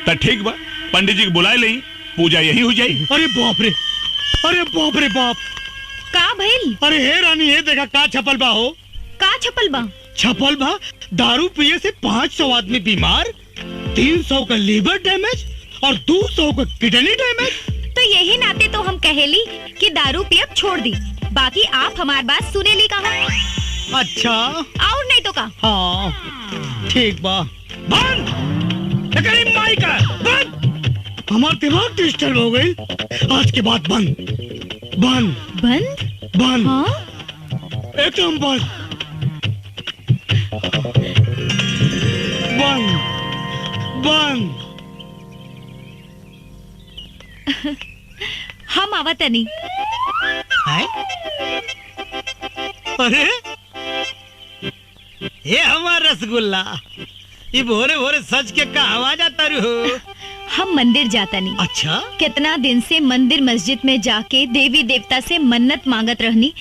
तो ठीक बा, पंडित जी को बुलाए ले, पूजा यही हो जाई। अरे बाप रे, अरे बाप रे बाप। का भइल? अरे हे रानी, हे देखा का छपल बा हो। का छपल बा? छपल बा दारू पिए से 500 आदमी बीमार, 300 का लीवर डैमेज और 200 का किडनी डैमेज। तो यही नाते तो हम कहेली कि दारू पियब छोड़ दी, बाकी आप हमार बात सुने ली कहा। अच्छा और नहीं तो का। हाँ ठीक बा। बंद माई का बंद। हमार दिमाग डिस्टर्ब हो गई। आज के बाद बंद बंद बंद बंद। हाँ? एकदम बंद बंद बंद। हम आवतनी। अरे ये हमारा रसगुल्ला, ये भोरे भोरे सच के का आवाज आता रू। हम मंदिर जाता नहीं। अच्छा? कितना दिन से मंदिर मस्जिद में जाके देवी देवता से मन्नत मांगत रहनी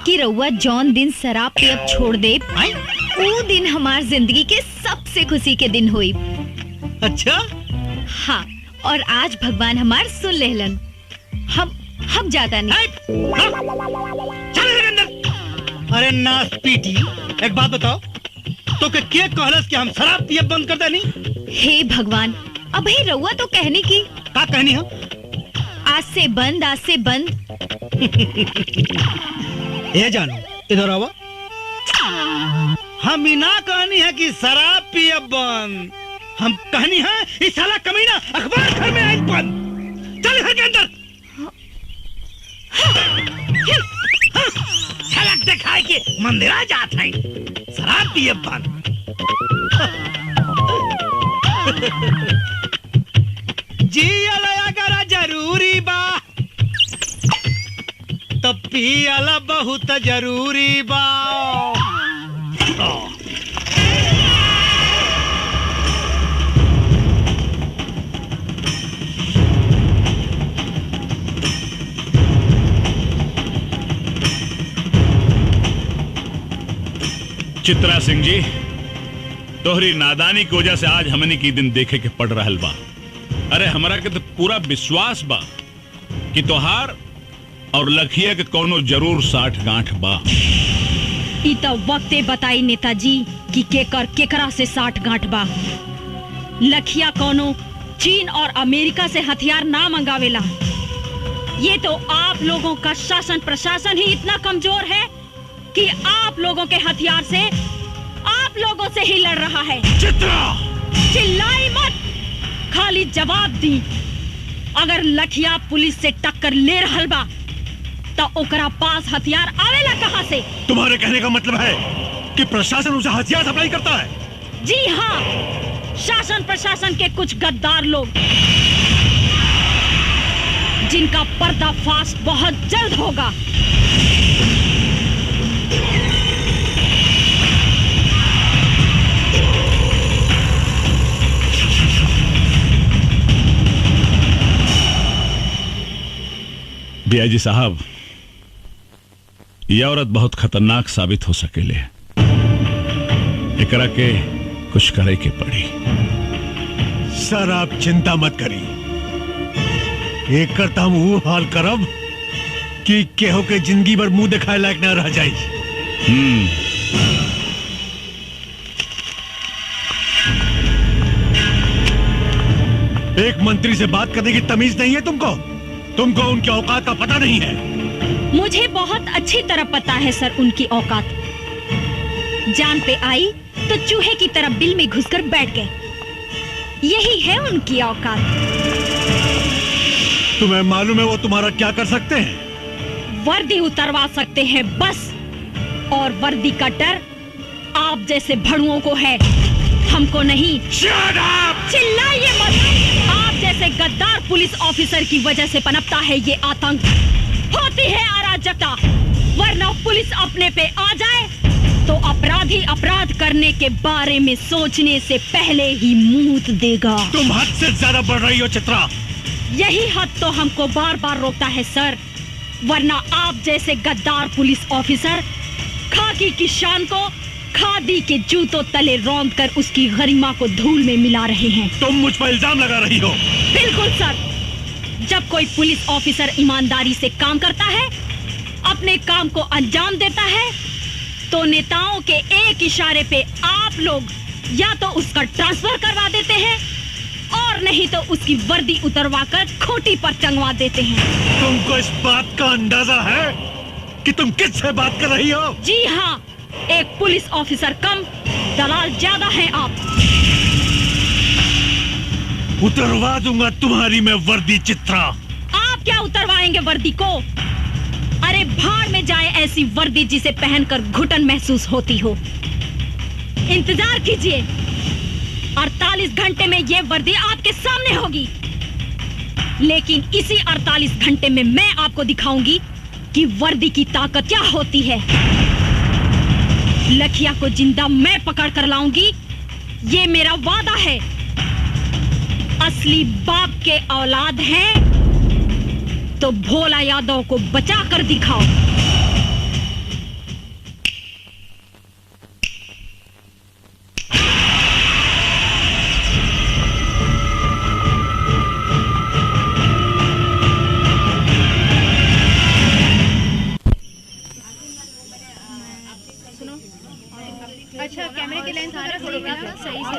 कि रउआ जौन दिन शराब पियब छोड़ दे, वो दिन हमार जिंदगी के सबसे खुशी के दिन हुई। अच्छा? हाँ, और आज भगवान हमार सुन लेहलन। हम जाता नहीं। अरे नास पीटी, एक बात बताओ, तो के कहलस कि हम शराब पियब बंद कर देनी? हे भगवान, अब ही रउआ तो कहने की। का कहनी हो? आज से बंद, आज से बंद। ये जानो, इधर आओ। हम ना कहनी है कि शराब पियब बंद, हम कहनी है इस साला कमीना अखबार घर में आज बंद। चल घर के अंदर। झलक दिखाए के मंदिर आ जात है, शराब पियब बंद। जियला अगर जरूरी बा तो पियला बहुत जरूरी बा। चित्रा सिंह जी, तोहरी नादानी की वजह से आज हमने की दिन देखे के पड़ रहल बा। अरे हमरा के तो पूरा विश्वास बा कि तोहार और लखिया के कोनो जरूर साठ गांठ बा। ई तो वक्ते बताई नेताजी कि केकरा से साठ गांठ बा। लखिया कोनो चीन और अमेरिका से हथियार ना मंगावेला। ये तो आप लोगों का शासन प्रशासन ही इतना कमजोर है कि आप लोगों के हथियार से आप लोगों से ही लड़ रहा है। चित्रा! चिल्लाई मत, खाली जवाब दी। अगर लखिया पुलिस से टक्कर ले रहल बा तो ओकरा पास हथियार आवेला कहां से? तुम्हारे कहने का मतलब है कि प्रशासन उसे हथियार सप्लाई करता है? जी हाँ, शासन प्रशासन के कुछ गद्दार लोग जिनका पर्दाफाश बहुत जल्द होगा। डीआईजी साहब, यह औरत बहुत खतरनाक साबित हो सकेले। एकरा के कुछ करे के पड़ी। सर आप चिंता मत करी, एक करता हम वो हाल करब कि केहो के जिंदगी भर मुंह दिखाए लायक न रह जाए। एक मंत्री से बात करने की तमीज नहीं है तुमको उनके औकात का पता नहीं है। मुझे बहुत अच्छी तरह पता है सर उनकी औकात। जान पे आई तो चूहे की तरह बिल में घुसकर बैठ गए। यही है उनकी औकात। तुम्हें मालूम है वो तुम्हारा क्या कर सकते हैं? वर्दी उतरवा सकते हैं बस, और वर्दी का डर आप जैसे भड़ुओं को है, हमको नहीं। चिल्लाइए मत। आप जैसे गद्दार पुलिस ऑफिसर की वजह से पनपता है ये आतंक, होती है अराजकता। वरना पुलिस अपने पे आ जाए तो अपराधी अपराध करने के बारे में सोचने से पहले ही मूत देगा। तुम हद से ज्यादा बढ़ रही हो चित्रा। यही हद तो हमको बार बार रोकता है सर, वरना आप जैसे गद्दार पुलिस ऑफिसर खाकी की शान को खादी के जूतों तले रौंद कर उसकी गरिमा को धूल में मिला रहे हैं। तुम मुझ पर इल्जाम लगा रही हो। बिल्कुल सर, जब कोई पुलिस ऑफिसर ईमानदारी से काम करता है, अपने काम को अंजाम देता है, तो नेताओं के एक इशारे पे आप लोग या तो उसका ट्रांसफर करवा देते हैं और नहीं तो उसकी वर्दी उतरवाकर खूंटी पर टंगवा देते हैं। तुमको इस बात का अंदाजा है कि तुम किससे बात कर रही हो? जी हाँ, एक पुलिस ऑफिसर कम, दलाल ज्यादा हैं आप। उतरवा दूंगा तुम्हारी मैं वर्दी चित्रा। आप क्या उतरवाएंगे वर्दी को? अरे भाड़ में जाए ऐसी वर्दी जिसे पहनकर घुटन महसूस होती हो। इंतजार कीजिए, 48 घंटे में ये वर्दी आपके सामने होगी। लेकिन इसी 48 घंटे में मैं आपको दिखाऊंगी कि वर्दी की ताकत क्या होती है। लखिया को जिंदा मैं पकड़ कर लाऊंगी, ये मेरा वादा है। असली बाप के औलाद हैं तो भोला यादव को बचा कर दिखाओ। अच्छा, कैमरे की लेंस आ रहा है, सही से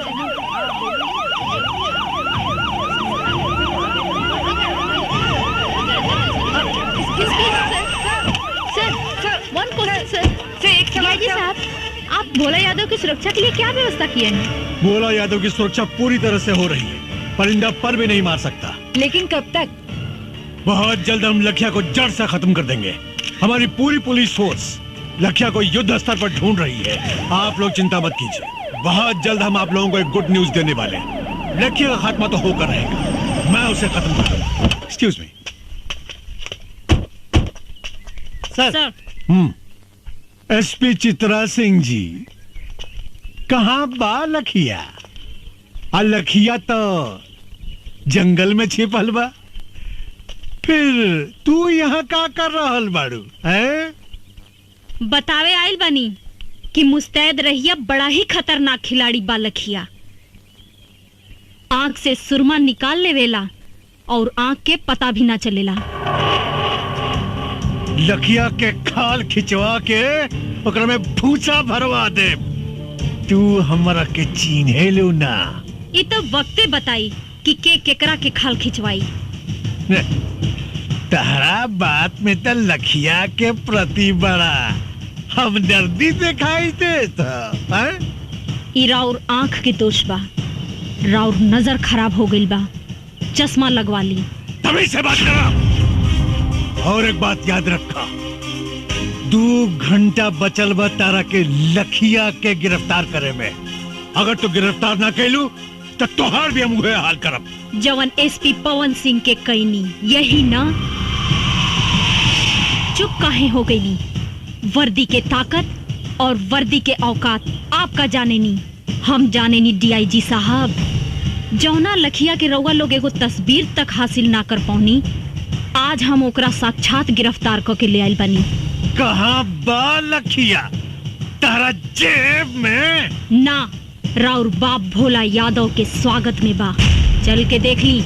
साहब, आप भोला यादव की सुरक्षा के लिए क्या व्यवस्था किए हैं? भोला यादव की सुरक्षा पूरी तरह से हो रही है, परिंदा पर भी नहीं मार सकता। लेकिन कब तक? बहुत जल्द हम लखिया को जड़ से खत्म कर देंगे। हमारी पूरी पुलिस फोर्स लखिया को युद्ध स्तर पर ढूंढ रही है। आप लोग चिंता मत कीजिए, बहुत जल्द हम आप लोगों को एक गुड न्यूज देने वाले हैं। लखिया का खात्मा तो होकर रहेगा, मैं उसे खत्म कर दूंगा। एक्सक्यूज मी सर। एसपी चित्रा सिंह जी, कहाँ बा लखिया? लखिया तो जंगल में छिपल बा, फिर तू यहाँ का कर रहल बाड़ू है? बतावे आइल बनी कि मुस्तैद रहिया बड़ा ही खतरनाक खिलाड़ी बा लखिया। आंख से सुरमा निकाल लेवेला और आंख के पता भी ना चलेला। लखिया के खाल खिंचवा के ओकरा में भूसा भरवा दे। तू हमरा के चीन्हे लो ना। ये तो वक्ते बताई कि केकरा के खाल खिंचवाई। तहरा बात में तो लखिया के प्रति बड़ा हमदर्दी दिखाई देता। ई राउर आंख के दोष बा, राउर नजर खराब हो गई बा, चश्मा लगवा ली। तभी से बात करा। और एक बात याद रखा, 2 घंटा बचल बा तारा के लखिया के गिरफ्तार करे में। अगर तू गिरफ्तार ना कैलू तो तोहार भी हम हुए हाल करब। जवन एसपी पवन सिंह के कैनी यही ना? चुप काहे हो गई? वर्दी के ताकत और वर्दी के औकात आपका जाने नी, हम जाने नी। डीआईजी साहब, जौना लखिया के रउआ लोग एगो तस्वीर तक हासिल ना कर पौनी, आज हम ओकरा साक्षात गिरफ्तार करके ले आइल बनी। कहाँ बा लखिया? तारा जेब में ना, राउर बाप भोला यादव के स्वागत में बा, चल के देख ली।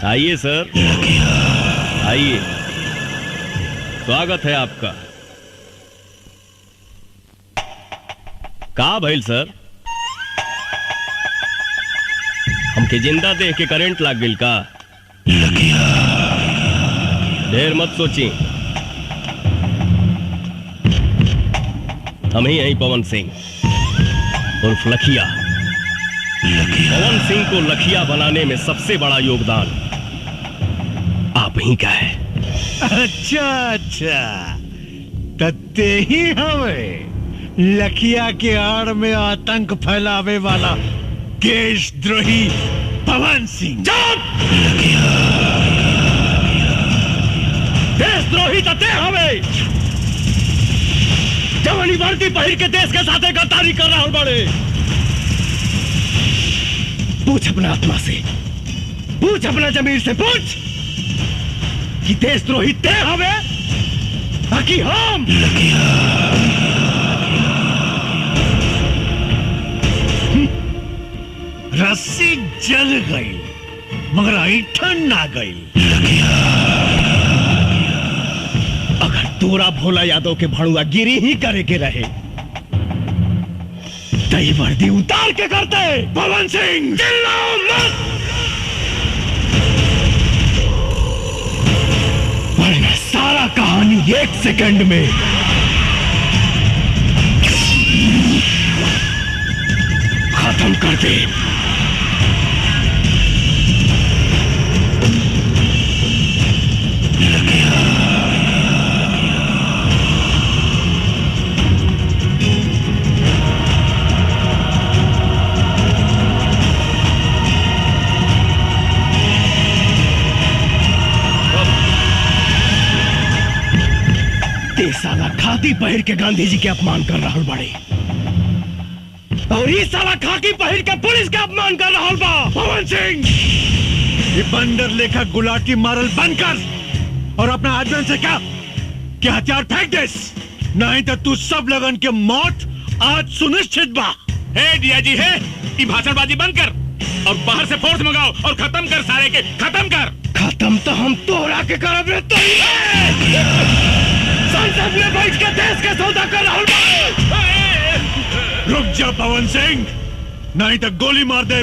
आइए सर, आइए, स्वागत है आपका। का भइल सर? हमके जिंदा देख के करंट लाग गइल का? ढेर मत सोची, हम ही हैं पवन सिंह उर्फ लखिया। पवन सिंह को लखिया बनाने में सबसे बड़ा योगदान आप ही का है। अच्छा अच्छा, तत्ते ही हमें लखिया के आड़ में आतंक फैलावे वाला देशद्रोही पवन सिंह। देशद्रोही तते हमें जवानी वर्दी पहिर के देश के साथ गद्दारी कर रहा बड़े। पूछ अपना आत्मा से, पूछ अपना जमीर से, पूछ कि देशद्रोही ते हवे कि हम? रस्सी जल गई मगर ऐठन ना गई। अगर तोरा भोला यादव के भड़ुआ गिरी ही करे के रहे तई वर्दी उतार के करते। पवन सिंह, चिल्लाओ मत। 1 सेकंड में खत्म कर दे। साला खाकी पहन के गांधी जी के अपमान कर रहा बड़े, और ये साला खाकी पहन के पुलिस का अपमान कर रहा बा। पवन सिंह, ये बंदर लेखा गुलाटी मारल बंद कर और अपना आदमी से कहा कि हथियार फेंक दे, नहीं तो तू सब लगन के मौत आज सुनिश्चित बा। हे डिया जी, है ये भाषणबाजी बंद कर और बाहर से फोर्स मंगाओ और खत्म कर सारे के, खत्म कर। खत्म तो हम तोहरा के करब रे। संसद में बैठ के देश का सौदा कर रहा बा। रुक जा पवन सिंह, नहीं तो गोली मार दे।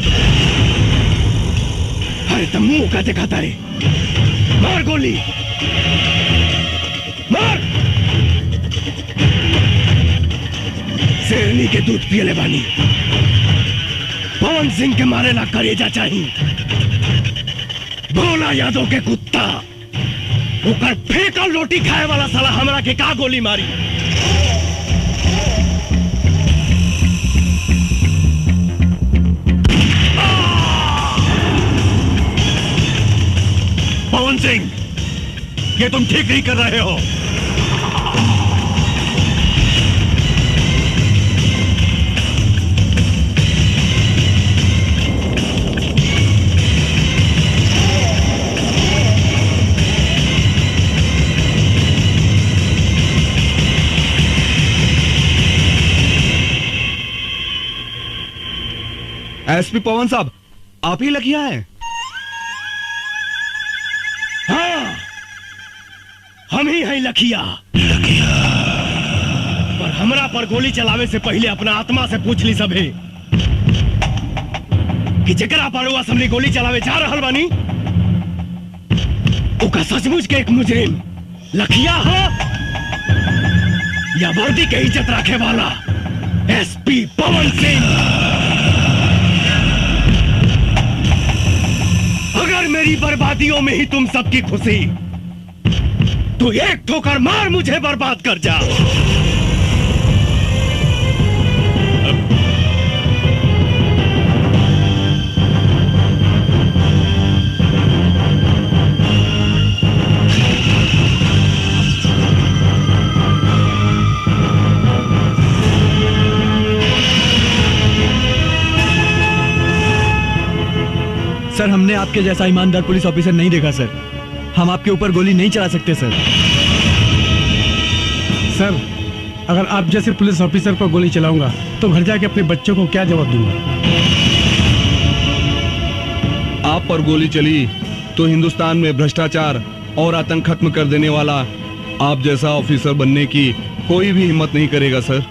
अरे तो मुंह का दिखाता रे, मार गोली मार। शेरनी के दूध पियले बानी, पवन सिंह के मारे ला करेजा चाहिए। भोला यादव के कुत्ता ऊपर फेंकल रोटी खाए वाला साला हमरा के का गोली मारी। पवन सिंह, ये तुम ठीक नहीं कर रहे हो। एसपी पवन साहब, आप ही लखिया हैं? हाँ, हम ही हैं लखिया। पर हमरा पर गोली चलावे से पहले अपना आत्मा से पूछ ली सभे कि जकरा पर वो असम्बली गोली चलावे जा रहल बानी ओका सचमुच के एक मुजरिम लखिया हो या वर्दी के इज्जत रखे वाला एसपी पवन सिंह। अगर मेरी बर्बादियों में ही तुम सबकी खुशी, तो एक ठोकर मार मुझे बर्बाद कर जा। सर, हमने आपके जैसा ईमानदार पुलिस ऑफिसर नहीं देखा सर। हम आपके ऊपर गोली नहीं चला सकते सर। सर, अगर आप जैसे पुलिस ऑफिसर पर गोली चलाऊंगा तो घर जाके अपने बच्चों को क्या जवाब दूंगा? आप पर गोली चली तो हिंदुस्तान में भ्रष्टाचार और आतंक खत्म कर देने वाला आप जैसा ऑफिसर बनने की कोई भी हिम्मत नहीं करेगा सर।